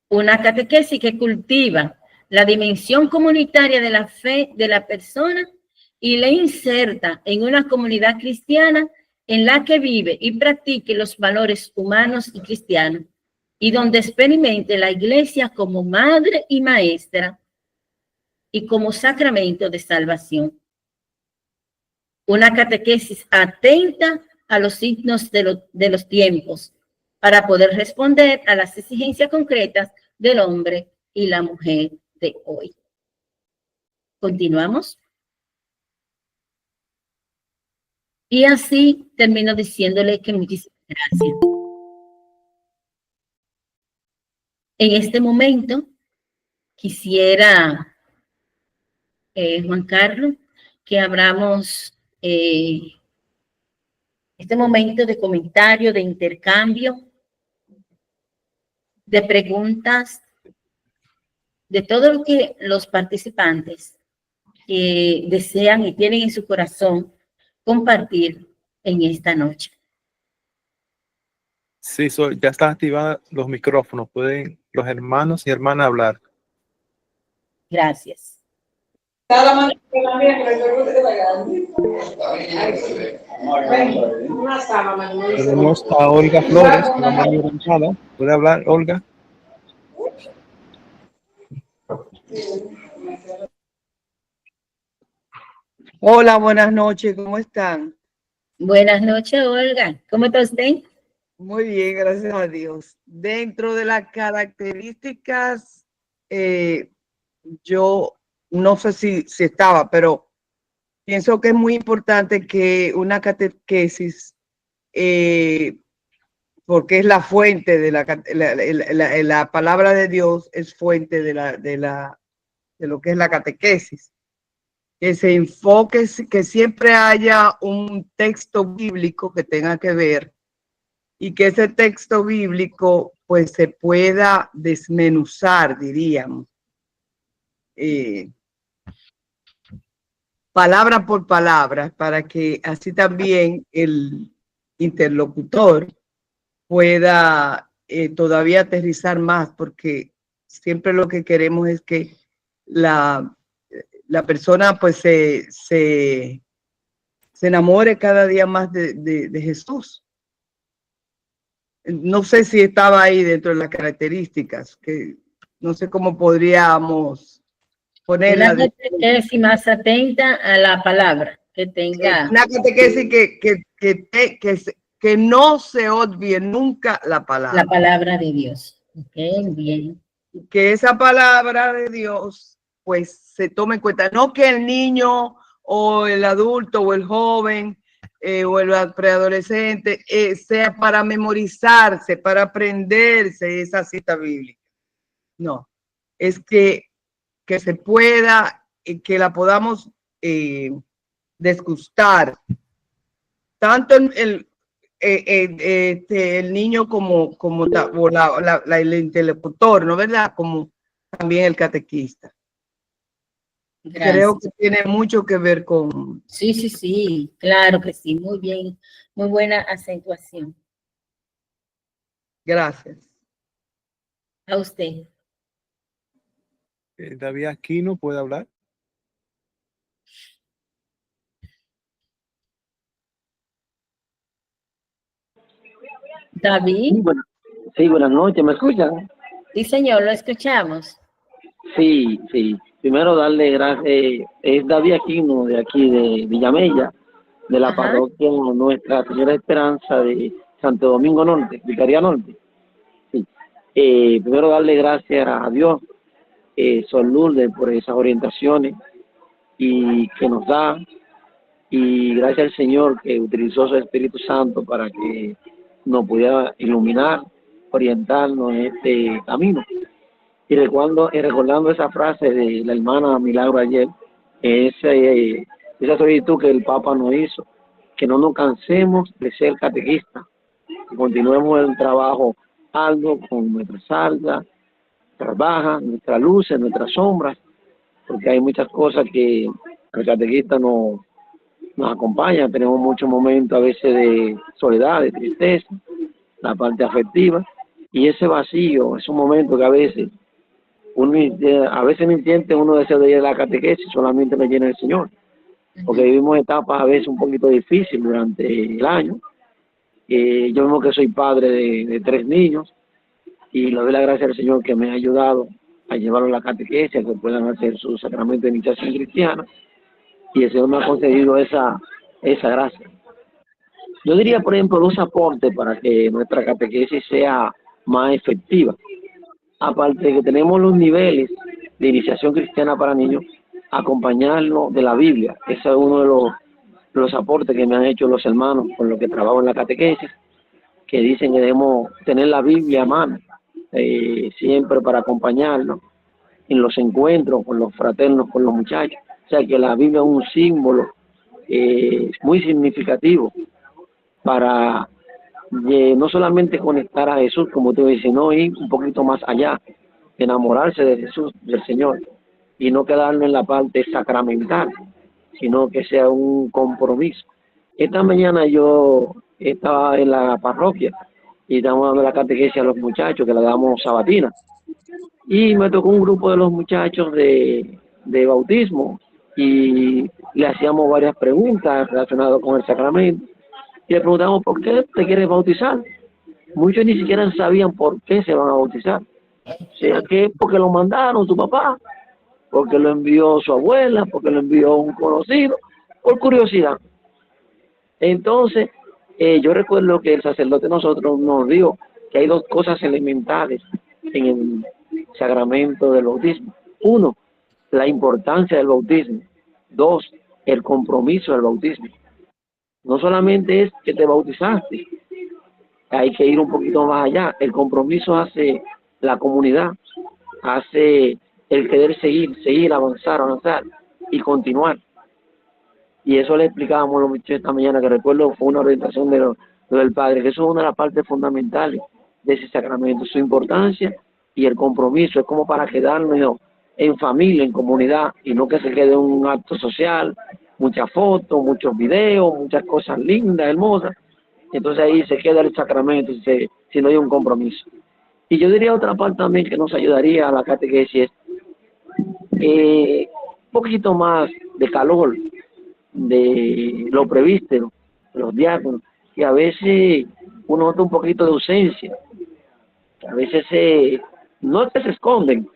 Una catequesis que cultiva la dimensión comunitaria de la fe de la persona y le inserta en una comunidad cristiana en la que vive y practique los valores humanos y cristianos, y donde experimente la iglesia como madre y maestra y como sacramento de salvación. Una catequesis atenta a los signos de los tiempos para poder responder a las exigencias concretas del hombre y la mujer de hoy. Continuamos. Y así termino diciéndole que muchísimas gracias. En este momento quisiera, Juan Carlos, que abramos este momento de comentario, de intercambio, de preguntas, de todo lo que los participantes desean y tienen en su corazón compartir en esta noche. Sí, ya están activados los micrófonos. Pueden los hermanos y hermanas hablar. Gracias. Tenemos a Olga Flores, la mano levantada. ¿Puede hablar, Olga? Hola, buenas noches, ¿cómo están? Buenas noches, Olga. ¿Cómo está usted? Muy bien, gracias a Dios. Dentro de las características, yo no sé si estaba, pero pienso que es muy importante que una catequesis, porque es la fuente de la palabra de Dios, es fuente de lo que es la catequesis. Que se enfoque, que siempre haya un texto bíblico que tenga que ver y que ese texto bíblico pues se pueda desmenuzar, diríamos, palabra por palabra, para que así también el interlocutor pueda todavía aterrizar más, porque siempre lo que queremos es que la persona pues se enamore cada día más de Jesús. No sé si estaba ahí dentro de las características, que no sé cómo podríamos ponerla. Una catequesis más atenta a la palabra, que tenga. Una catequesis que no se obvie nunca la palabra. La palabra de Dios. Okay, bien. Que esa palabra de Dios pues se tome en cuenta, no que el niño o el adulto o el joven o el preadolescente sea para memorizarse, para aprenderse esa cita bíblica. No, es que se pueda, que la podamos desgustar, tanto el niño como el interlocutor, ¿no? ¿Verdad? Como también el catequista. Gracias. Creo que tiene mucho que ver con... Sí, sí, sí, claro que sí, muy bien, muy buena acentuación. Gracias. A usted. David Aquino, ¿puede hablar? David. Sí, buenas noches, ¿me escuchan? Sí, señor, lo escuchamos. Sí, sí. Primero darle gracias, es David Aquino de aquí de Villamella, de la parroquia Nuestra Señora Esperanza de Santo Domingo Norte, Vicaría Norte. Sí. Primero darle gracias a Dios, Sor Lourdes, por esas orientaciones y que nos da, y gracias al Señor que utilizó su Espíritu Santo para que nos pudiera iluminar, orientarnos en este camino. Y recordando esa frase de la hermana Milagro ayer, esa solicitud que el Papa nos hizo, que no nos cansemos de ser catequistas, que continuemos el trabajo arduo con nuestras algas, nuestras bajas, nuestras luces, nuestras sombras, porque hay muchas cosas que el catequista nos acompaña. Tenemos muchos momentos a veces de soledad, de tristeza, la parte afectiva, y ese vacío es un momento que a veces no entiende uno desea de ir a la catequesis, solamente me llena el Señor, porque vivimos etapas a veces un poquito difíciles durante el año. Yo mismo que soy padre de 3 niños, y le doy la gracia al Señor que me ha ayudado a llevarlos a la catequesis, a que puedan hacer su sacramento de iniciación cristiana, y el Señor me ha concedido esa gracia. Yo diría, por ejemplo, 2 aportes para que nuestra catequesis sea más efectiva. Aparte de que tenemos los niveles de iniciación cristiana para niños, acompañarlo de la Biblia. Ese es uno de los aportes que me han hecho los hermanos con los que trabajo en la catequesis, que dicen que debemos tener la Biblia a mano, siempre para acompañarnos en los encuentros con los fraternos, con los muchachos. O sea que la Biblia es un símbolo muy significativo para no solamente conectar a Jesús, como tú dices, sino ir un poquito más allá, enamorarse de Jesús, del Señor, y no quedarnos en la parte sacramental, sino que sea un compromiso. Esta mañana yo estaba en la parroquia y estamos dando la catequesis a los muchachos, que la damos sabatina, y me tocó un grupo de los muchachos de bautismo, y le hacíamos varias preguntas relacionadas con el sacramento, y le preguntamos: ¿por qué te quieres bautizar? Muchos ni siquiera sabían por qué se van a bautizar. O sea, que porque lo mandaron su papá, porque lo envió su abuela, porque lo envió un conocido, por curiosidad. Entonces, yo recuerdo que el sacerdote nosotros nos dijo que hay 2 cosas elementales en el sacramento del bautismo. 1, la importancia del bautismo. 2, el compromiso del bautismo. No solamente es que te bautizaste, hay que ir un poquito más allá. El compromiso hace la comunidad, hace el querer seguir, avanzar y continuar. Y eso le explicábamos a los muchachos esta mañana, que recuerdo fue una orientación del Padre, que eso es una de las partes fundamentales de ese sacramento, su importancia y el compromiso. Es como para quedarnos en familia, en comunidad, y no que se quede un acto social, muchas fotos, muchos videos, muchas cosas lindas, hermosas. Entonces ahí se queda el sacramento si no hay un compromiso. Y yo diría otra parte también que nos ayudaría a la catequesis, un poquito más de calor, de lo prevístero, los diáconos, que a veces uno nota un poquito de ausencia, que a veces no es que se esconden,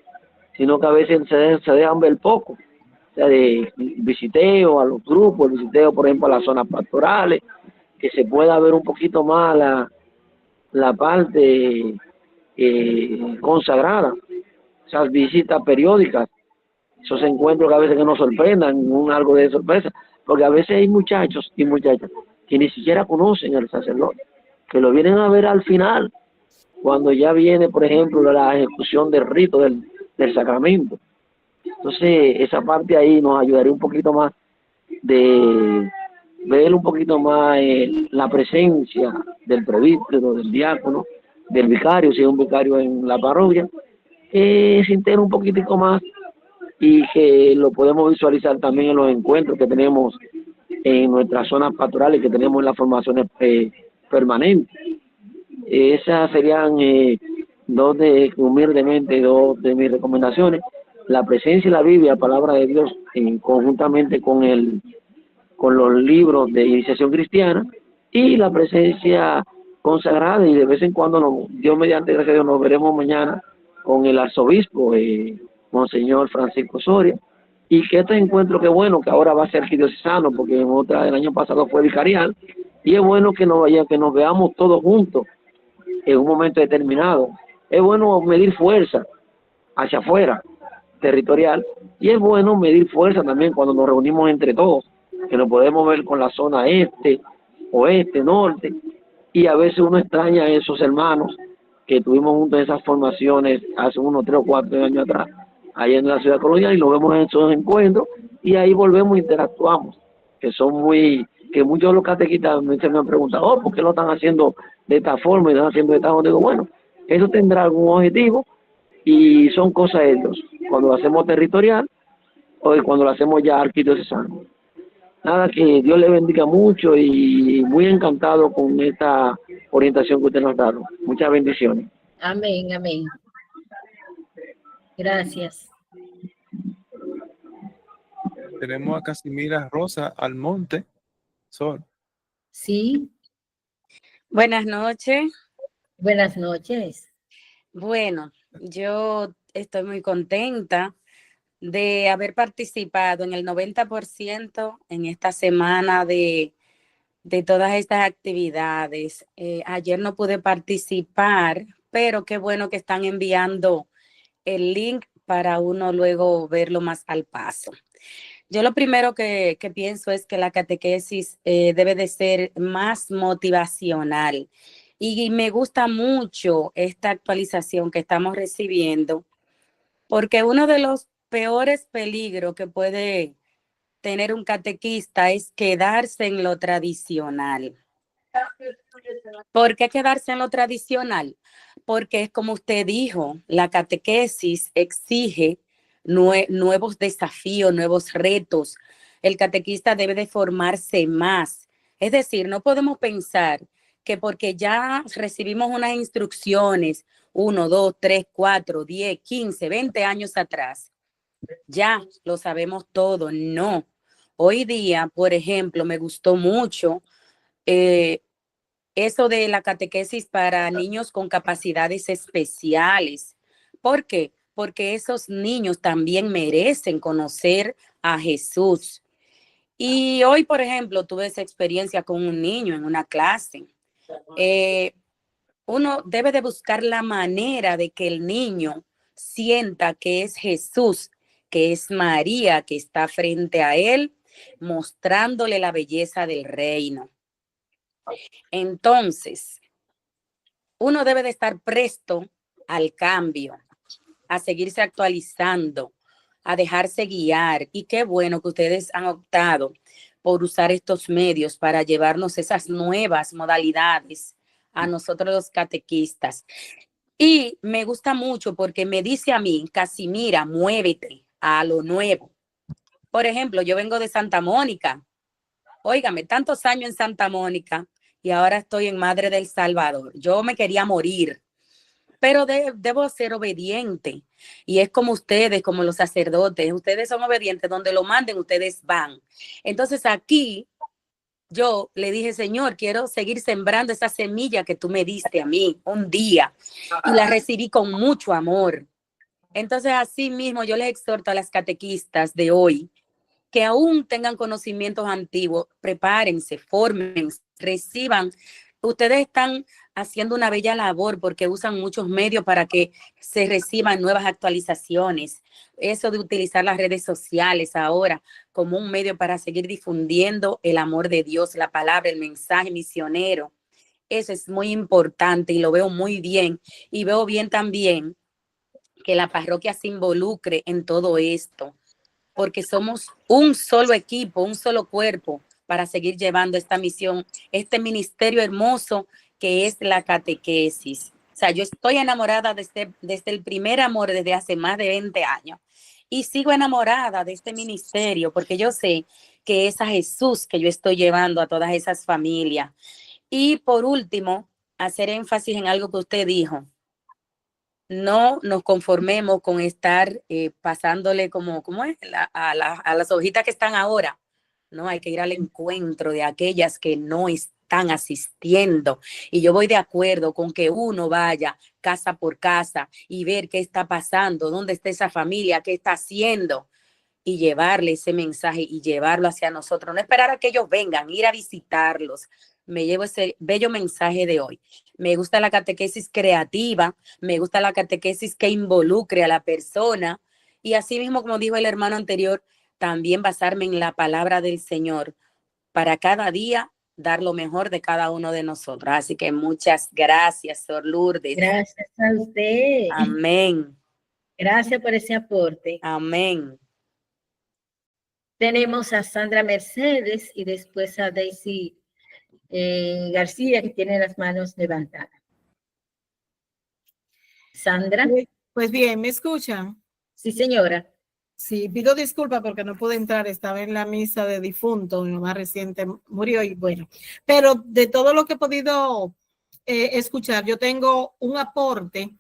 sino que a veces se dejan ver poco. O sea, de visiteo a los grupos, visiteo, por ejemplo, a las zonas pastorales, que se pueda ver un poquito más la parte consagrada, esas visitas periódicas, esos encuentros que a veces que nos sorprendan, algo de sorpresa, porque a veces hay muchachos y muchachas que ni siquiera conocen al sacerdote, que lo vienen a ver al final, cuando ya viene, por ejemplo, la ejecución del rito del sacramento. Entonces, esa parte ahí nos ayudaría un poquito más de ver un poquito más la presencia del presbítero, del diácono, del vicario, si es un vicario en la parroquia, que se integra un poquitico más y que lo podemos visualizar también en los encuentros que tenemos en nuestras zonas pastorales, que tenemos en las formaciones permanentes. Esas serían humildemente dos de mis recomendaciones: la presencia de la Biblia, la palabra de Dios, conjuntamente con los libros de iniciación cristiana, y la presencia consagrada, y de vez en cuando, Dios mediante, gracias a Dios, nos veremos mañana con el arzobispo, Monseñor Francisco Soria, y que este encuentro, que bueno, que ahora va a ser arquidiocesano, porque el año pasado fue vicarial, y es bueno que nos veamos todos juntos en un momento determinado. Es bueno medir fuerza hacia afuera, territorial, y es bueno medir fuerza también cuando nos reunimos entre todos, que nos podemos ver con la zona este, oeste, norte, y a veces uno extraña a esos hermanos que tuvimos juntos en esas formaciones hace unos 3 o 4 años atrás, allá en la ciudad colonial, y lo vemos en esos encuentros, y ahí volvemos e interactuamos, que muchos de los catequistas me han preguntado: ¿por qué lo están haciendo de esta forma y lo están haciendo de esta forma? Digo, bueno, eso tendrá algún objetivo, y son cosas de Dios, cuando lo hacemos territorial o cuando lo hacemos ya arquidiocesano. Nada, que Dios le bendiga mucho, y muy encantado con esta orientación que usted nos ha dado. Muchas bendiciones. Amén, amén. Gracias. Tenemos a Casimira Rosa Almonte. Sol. Sí, Buenas noches. buenas noches. Bueno, yo estoy muy contenta de haber participado en el 90% en esta semana de todas estas actividades. Ayer no pude participar, pero qué bueno que están enviando el link para uno luego verlo más al paso. Yo lo primero que pienso es que la catequesis debe de ser más motivacional y me gusta mucho esta actualización que estamos recibiendo porque uno de los peores peligros que puede tener un catequista es quedarse en lo tradicional. ¿Por qué quedarse en lo tradicional? Porque es como usted dijo, la catequesis exige nuevos desafíos, nuevos retos. El catequista debe de formarse más. Es decir, no podemos pensar que porque ya recibimos unas instrucciones 1, 2, 3, 4, 10, 15, 20 años atrás, ya lo sabemos todo. No. Hoy día, por ejemplo, me gustó mucho eso de la catequesis para niños con capacidades especiales. ¿Por qué? Porque esos niños también merecen conocer a Jesús. Y hoy, por ejemplo, tuve esa experiencia con un niño en una clase. Uno debe de buscar la manera de que el niño sienta que es Jesús, que es María, que está frente a él, mostrándole la belleza del reino. Entonces, uno debe de estar presto al cambio, a seguirse actualizando, a dejarse guiar. Y qué bueno que ustedes han optado por usar estos medios para llevarnos esas nuevas modalidades a nosotros los catequistas. Y me gusta mucho porque me dice a mí, Casimira, muévete a lo nuevo. Por ejemplo, yo vengo de Santa Mónica. Óigame, tantos años en Santa Mónica y ahora estoy en Madre del Salvador. Yo me quería morir, pero debo ser obediente. Y es como ustedes, como los sacerdotes, ustedes son obedientes, donde lo manden, ustedes van. Entonces aquí yo le dije, Señor, quiero seguir sembrando esa semilla que tú me diste a mí un día y la recibí con mucho amor. Entonces así mismo yo les exhorto a las catequistas de hoy que aún tengan conocimientos antiguos, prepárense, fórmense, reciban. Ustedes están haciendo una bella labor porque usan muchos medios para que se reciban nuevas actualizaciones. Eso de utilizar las redes sociales ahora como un medio para seguir difundiendo el amor de Dios, la palabra, el mensaje misionero. Eso es muy importante y lo veo muy bien. Y veo bien también que la parroquia se involucre en todo esto, porque somos un solo equipo, un solo cuerpo para seguir llevando esta misión, ministerio hermoso que es la catequesis. O sea, yo estoy enamorada desde el primer amor, desde hace más de 20 años. Y sigo enamorada de este ministerio porque yo sé que es a Jesús que yo estoy llevando a todas esas familias. Y por último, hacer énfasis en algo que usted dijo. No nos conformemos con estar pasándole ¿cómo es? A las hojitas que están ahora. No, hay que ir al encuentro de aquellas que no están asistiendo. Y yo voy de acuerdo con que uno vaya casa por casa y ver qué está pasando, dónde está esa familia, qué está haciendo y llevarle ese mensaje y llevarlo hacia nosotros. No esperar a que ellos vengan, ir a visitarlos. Me llevo ese bello mensaje de hoy. Me gusta la catequesis creativa, me gusta la catequesis que involucre a la persona y así mismo, como dijo el hermano anterior, también basarme en la palabra del Señor para cada día dar lo mejor de cada uno de nosotros. Así que muchas gracias, Sor Lourdes. Gracias a usted. Amén. Gracias por ese aporte. Amén. Tenemos a Sandra Mercedes y después a Daisy García, que tiene las manos levantadas. Sandra. Pues bien, ¿me escuchan? Sí, señora. Sí, pido disculpas porque no pude entrar, estaba en la misa de difunto, mi mamá reciente murió y bueno, pero de todo lo que he podido escuchar. Yo tengo un aporte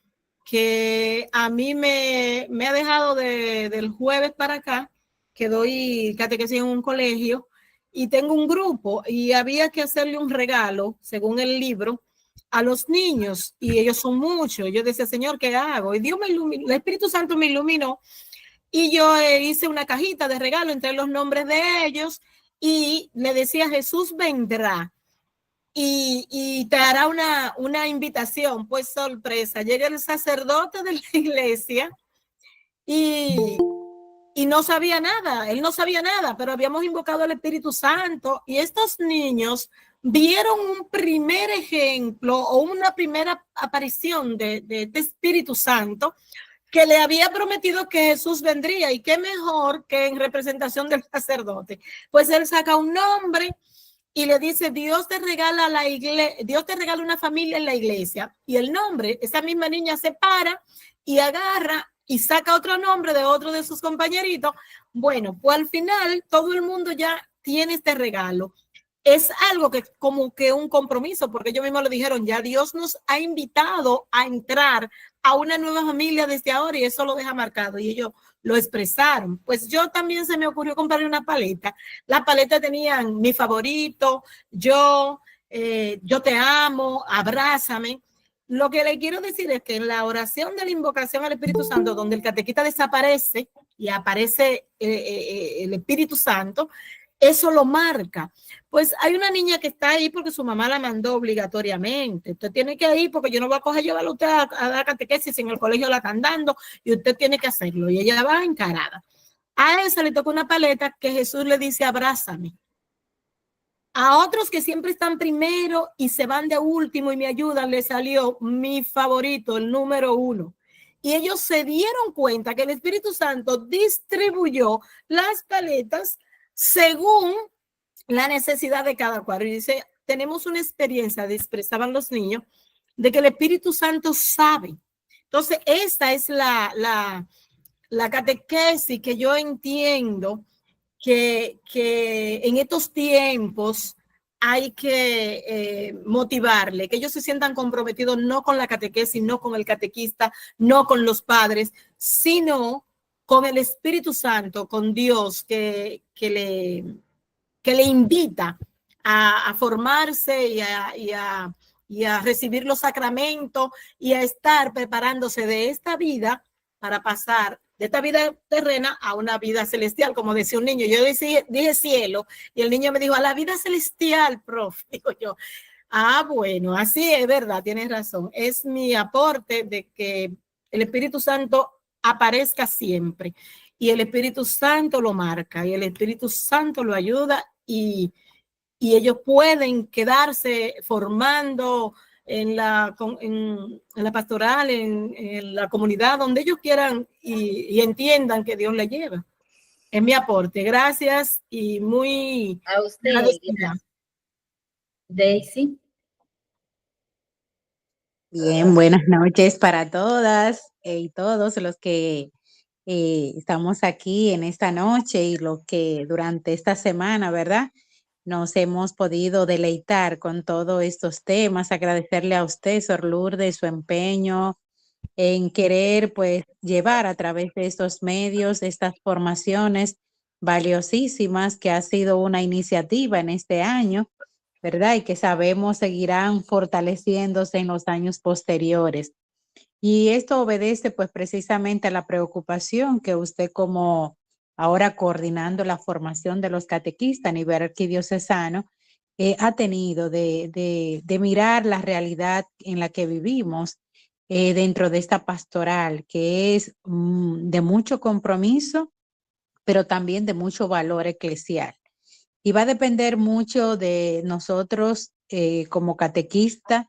que a mí me ha dejado del jueves para acá, que doy catequesis en un colegio, y tengo un grupo, y había que hacerle un regalo, según el libro, a los niños, y ellos son muchos. Yo decía, Señor, ¿qué hago? Y Dios me iluminó, el Espíritu Santo me iluminó, y yo hice una cajita de regalo entre los nombres de ellos, y le decía, Jesús vendrá y te hará una invitación. Pues sorpresa, llega el sacerdote de la iglesia y no sabía nada, él no sabía nada, pero habíamos invocado al Espíritu Santo, y estos niños vieron un primer ejemplo o una primera aparición de este Espíritu Santo, que le había prometido que Jesús vendría, y qué mejor que en representación del sacerdote. Pues él saca un nombre y le dice, Dios te regala la iglesia, Dios te regala una familia en la iglesia, y el nombre, esa misma niña se para y agarra y saca otro nombre de otro de sus compañeritos. Bueno, pues al final todo el mundo ya tiene este regalo. Es algo que como que un compromiso, porque ellos mismos le dijeron, ya Dios nos ha invitado a entrar a una nueva familia desde ahora, y eso lo deja marcado, y ellos lo expresaron. Pues yo también se me ocurrió comprarle una paleta. Las paletas tenían mi favorito, yo te amo, abrázame. Lo que le quiero decir es que en la oración de la invocación al Espíritu Santo, donde el catequista desaparece y aparece el Espíritu Santo, eso lo marca. Pues hay una niña que está ahí porque su mamá la mandó obligatoriamente. Usted tiene que ir porque yo no voy a coger llevarlo a usted a dar catequesis, en el colegio la están dando y usted tiene que hacerlo. Y ella va encarada. A esa le tocó una paleta que Jesús le dice, abrázame. A otros que siempre están primero y se van de último y me ayudan, le salió mi favorito, el número 1. Y ellos se dieron cuenta que el Espíritu Santo distribuyó las paletas según la necesidad de cada cual. Y dice, tenemos una experiencia, expresaban los niños, de que el Espíritu Santo sabe. Entonces, esta es la catequesis que yo entiendo que en estos tiempos hay que motivarle, que ellos se sientan comprometidos no con la catequesis, no con el catequista, no con los padres, sino con el Espíritu Santo, con Dios, que le invita a formarse y a recibir los sacramentos y a estar preparándose de esta vida para pasar de esta vida terrena a una vida celestial, como decía un niño. Yo dije cielo, y el niño me dijo, a la vida celestial, profe. Digo yo, bueno, así es verdad, tienes razón. Es mi aporte de que el Espíritu Santo aparezca siempre, y el Espíritu Santo lo marca, y el Espíritu Santo lo ayuda, y ellos pueden quedarse formando en la pastoral, en la comunidad, donde ellos quieran y entiendan que Dios les lleva. Es mi aporte. Gracias y muy a usted, Daisy. Bien, buenas noches para todas y todos los que estamos aquí en esta noche y los que durante esta semana, ¿verdad?, nos hemos podido deleitar con todos estos temas. Agradecerle a usted, Sor Lourdes, su empeño en querer pues llevar a través de estos medios estas formaciones valiosísimas, que ha sido una iniciativa en este año, ¿verdad? Y que sabemos seguirán fortaleciéndose en los años posteriores. Y esto obedece pues precisamente a la preocupación que usted, como ahora coordinando la formación de los catequistas a nivel arquidiocesano, ha tenido de mirar la realidad en la que vivimos dentro de esta pastoral, que es de mucho compromiso, pero también de mucho valor eclesial. Y va a depender mucho de nosotros como catequistas,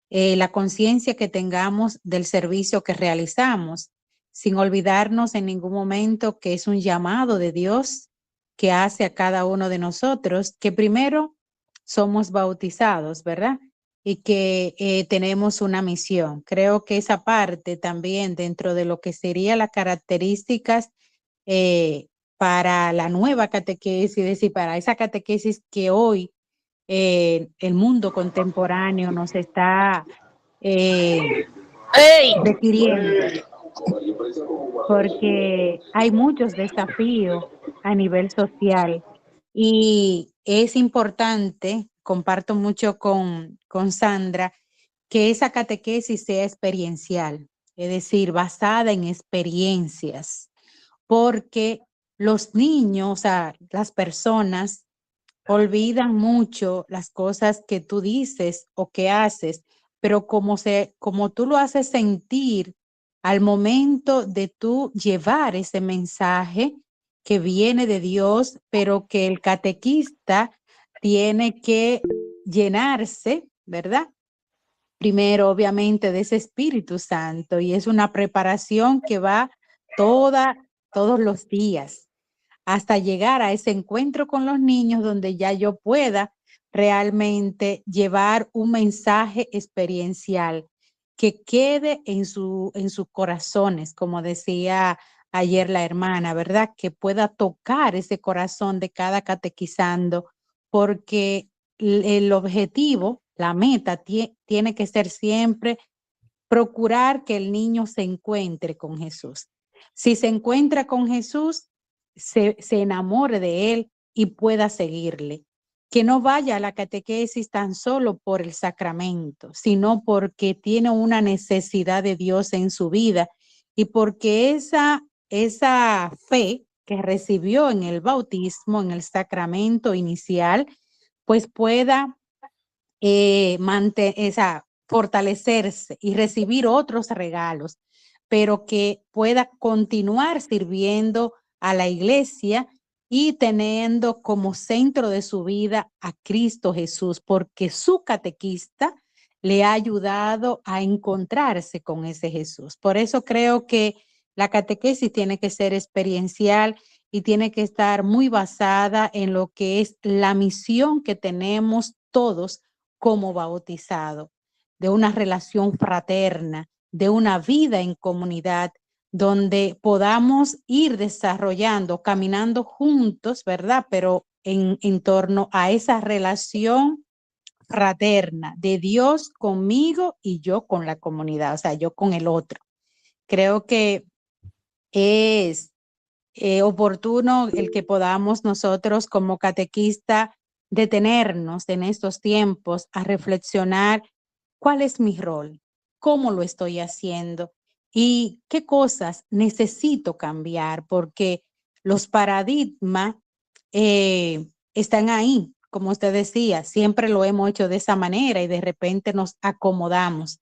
la conciencia que tengamos del servicio que realizamos, sin olvidarnos en ningún momento que es un llamado de Dios que hace a cada uno de nosotros, que primero somos bautizados, ¿verdad? Y que tenemos una misión. Creo que esa parte también dentro de lo que serían las características para la nueva catequesis, es decir, para esa catequesis que hoy el mundo contemporáneo nos está requiriendo, porque hay muchos desafíos a nivel social y es importante, comparto mucho con Sandra, que esa catequesis sea experiencial, es decir, basada en experiencias, porque los niños, o sea, las personas olvidan mucho las cosas que tú dices o que haces, pero como tú lo haces sentir al momento de tú llevar ese mensaje que viene de Dios, pero que el catequista tiene que llenarse, ¿verdad? Primero, obviamente, de ese Espíritu Santo, y es una preparación que va todos los días hasta llegar a ese encuentro con los niños donde ya yo pueda realmente llevar un mensaje experiencial que quede en sus corazones, como decía ayer la hermana, ¿verdad? Que pueda tocar ese corazón de cada catequizando, porque el objetivo, la meta, tiene que ser siempre procurar que el niño se encuentre con Jesús. Si se encuentra con Jesús, se enamore de él y pueda seguirle. Que no vaya a la catequesis tan solo por el sacramento, sino porque tiene una necesidad de Dios en su vida y porque esa fe que recibió en el bautismo, en el sacramento inicial, pues pueda fortalecerse y recibir otros regalos, pero que pueda continuar sirviendo a la iglesia y teniendo como centro de su vida a Cristo Jesús, porque su catequista le ha ayudado a encontrarse con ese Jesús. Por eso creo que la catequesis tiene que ser experiencial y tiene que estar muy basada en lo que es la misión que tenemos todos como bautizado, de una relación fraterna, de una vida en comunidad, donde podamos ir desarrollando, caminando juntos, ¿verdad? Pero en torno a esa relación fraterna de Dios conmigo y yo con la comunidad, o sea, yo con el otro. Creo que es oportuno el que podamos nosotros como catequista detenernos en estos tiempos a reflexionar cuál es mi rol, cómo lo estoy haciendo y qué cosas necesito cambiar, porque los paradigmas están ahí, como usted decía, siempre lo hemos hecho de esa manera y de repente nos acomodamos,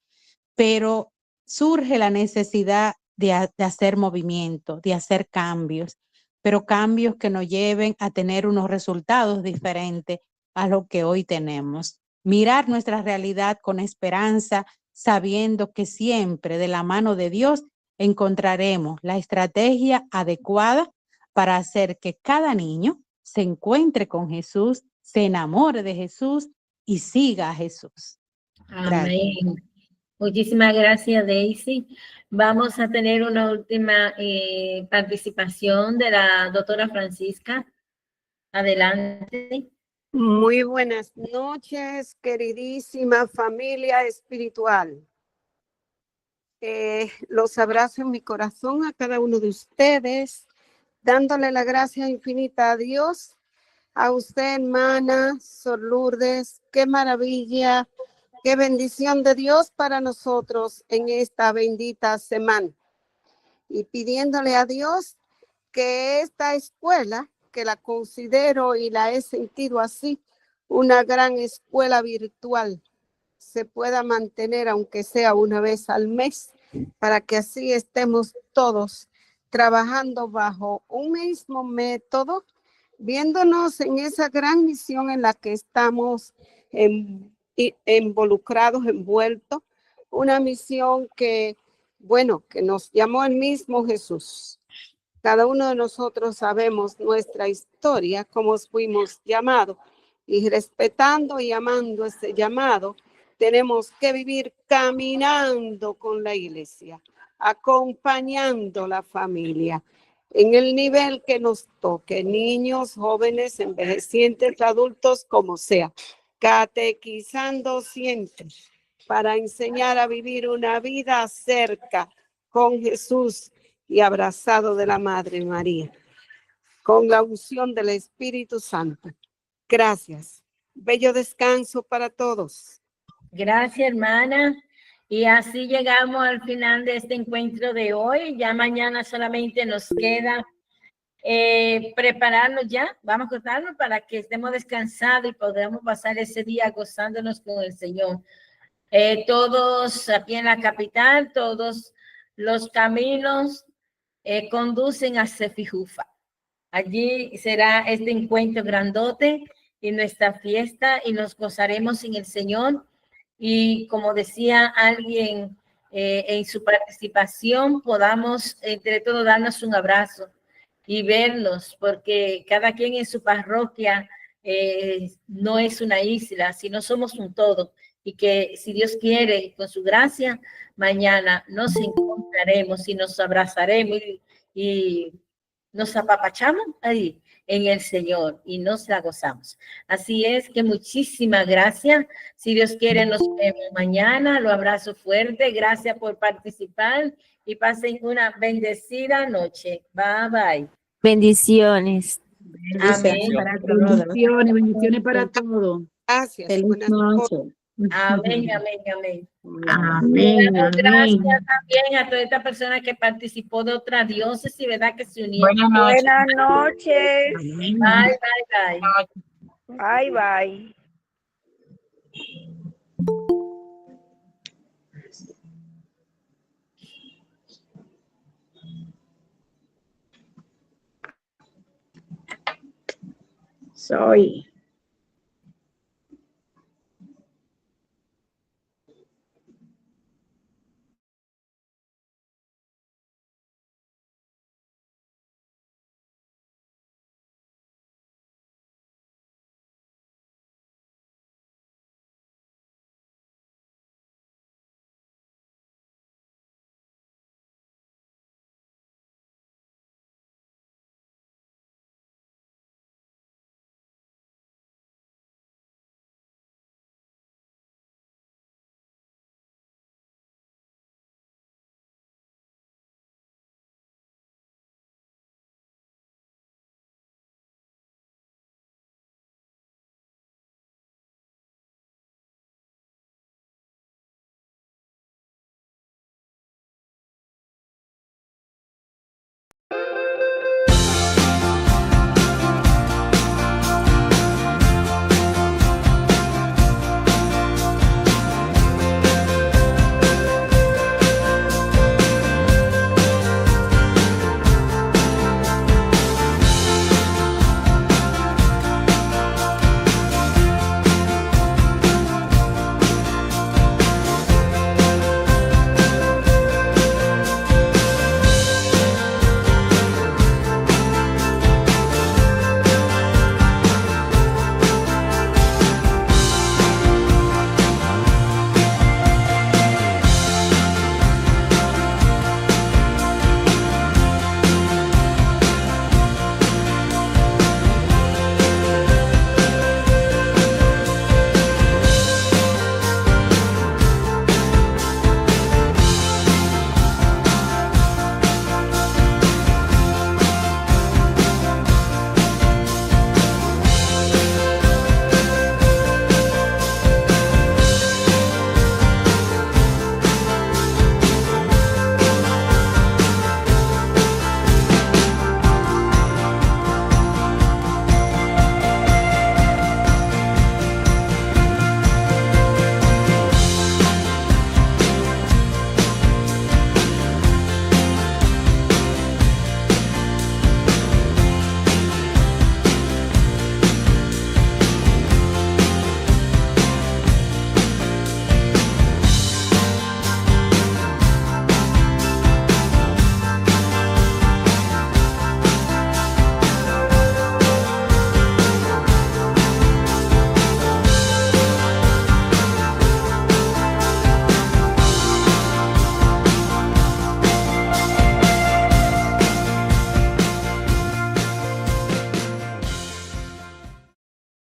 pero surge la necesidad de hacer movimiento, de hacer cambios, pero cambios que nos lleven a tener unos resultados diferentes a lo que hoy tenemos. Mirar nuestra realidad con esperanza, sabiendo que siempre de la mano de Dios encontraremos la estrategia adecuada para hacer que cada niño se encuentre con Jesús, se enamore de Jesús y siga a Jesús. Gracias. Amén. Muchísimas gracias, Daisy. Vamos a tener una última participación de la doctora Francisca. Adelante. Muy buenas noches, queridísima familia espiritual. Los abrazo en mi corazón a cada uno de ustedes, dándole la gracia infinita a Dios, a usted, hermana Sor Lourdes. Qué maravilla, qué bendición de Dios para nosotros en esta bendita semana. Y pidiéndole a Dios que esta escuela, que la considero y la he sentido así, una gran escuela virtual, se pueda mantener aunque sea una vez al mes, para que así estemos todos trabajando bajo un mismo método, viéndonos en esa gran misión en la que estamos involucrados, envueltos, una misión que, bueno, que nos llamó el mismo Jesús. Cada uno de nosotros sabemos nuestra historia, cómo fuimos llamados, y respetando y amando ese llamado, tenemos que vivir caminando con la iglesia, acompañando la familia en el nivel que nos toque, niños, jóvenes, envejecientes, adultos, como sea. catequizando siempre para enseñar a vivir una vida cerca con Jesús y abrazado de la Madre María, con la unción del Espíritu Santo. Gracias. Bello descanso para todos. Gracias, hermana. Y así llegamos al final de este encuentro de hoy. Ya mañana solamente nos queda prepararnos ya. Vamos a cortarnos para que estemos descansados y podamos pasar ese día gozándonos con el Señor. Todos aquí en la capital, todos los caminos conducen a Sefijufa. Allí será este encuentro grandote y nuestra fiesta y nos gozaremos en el Señor. Y como decía alguien en su participación, podamos entre todos darnos un abrazo y vernos, porque cada quien en su parroquia no es una isla, sino somos un todo. Y que si Dios quiere, con su gracia, mañana nos encontraremos y nos abrazaremos y nos apapachamos ahí en el Señor y nos la gozamos. Así es que muchísimas gracias. Si Dios quiere, nos vemos mañana. Lo abrazo fuerte. Gracias por participar y pasen una bendecida noche. Bye, bye. Bendiciones. Amén. Para todos. Bendiciones para todos. Gracias. Feliz Buenas noche. Amén, amén, amén. Amén, Gracias amén. también a toda esta persona que participó de otra diócesis, ¿verdad? Que se unió. Buenas noches. Buenas noches. Amén. Bye, bye, bye. Bye, bye. Soy.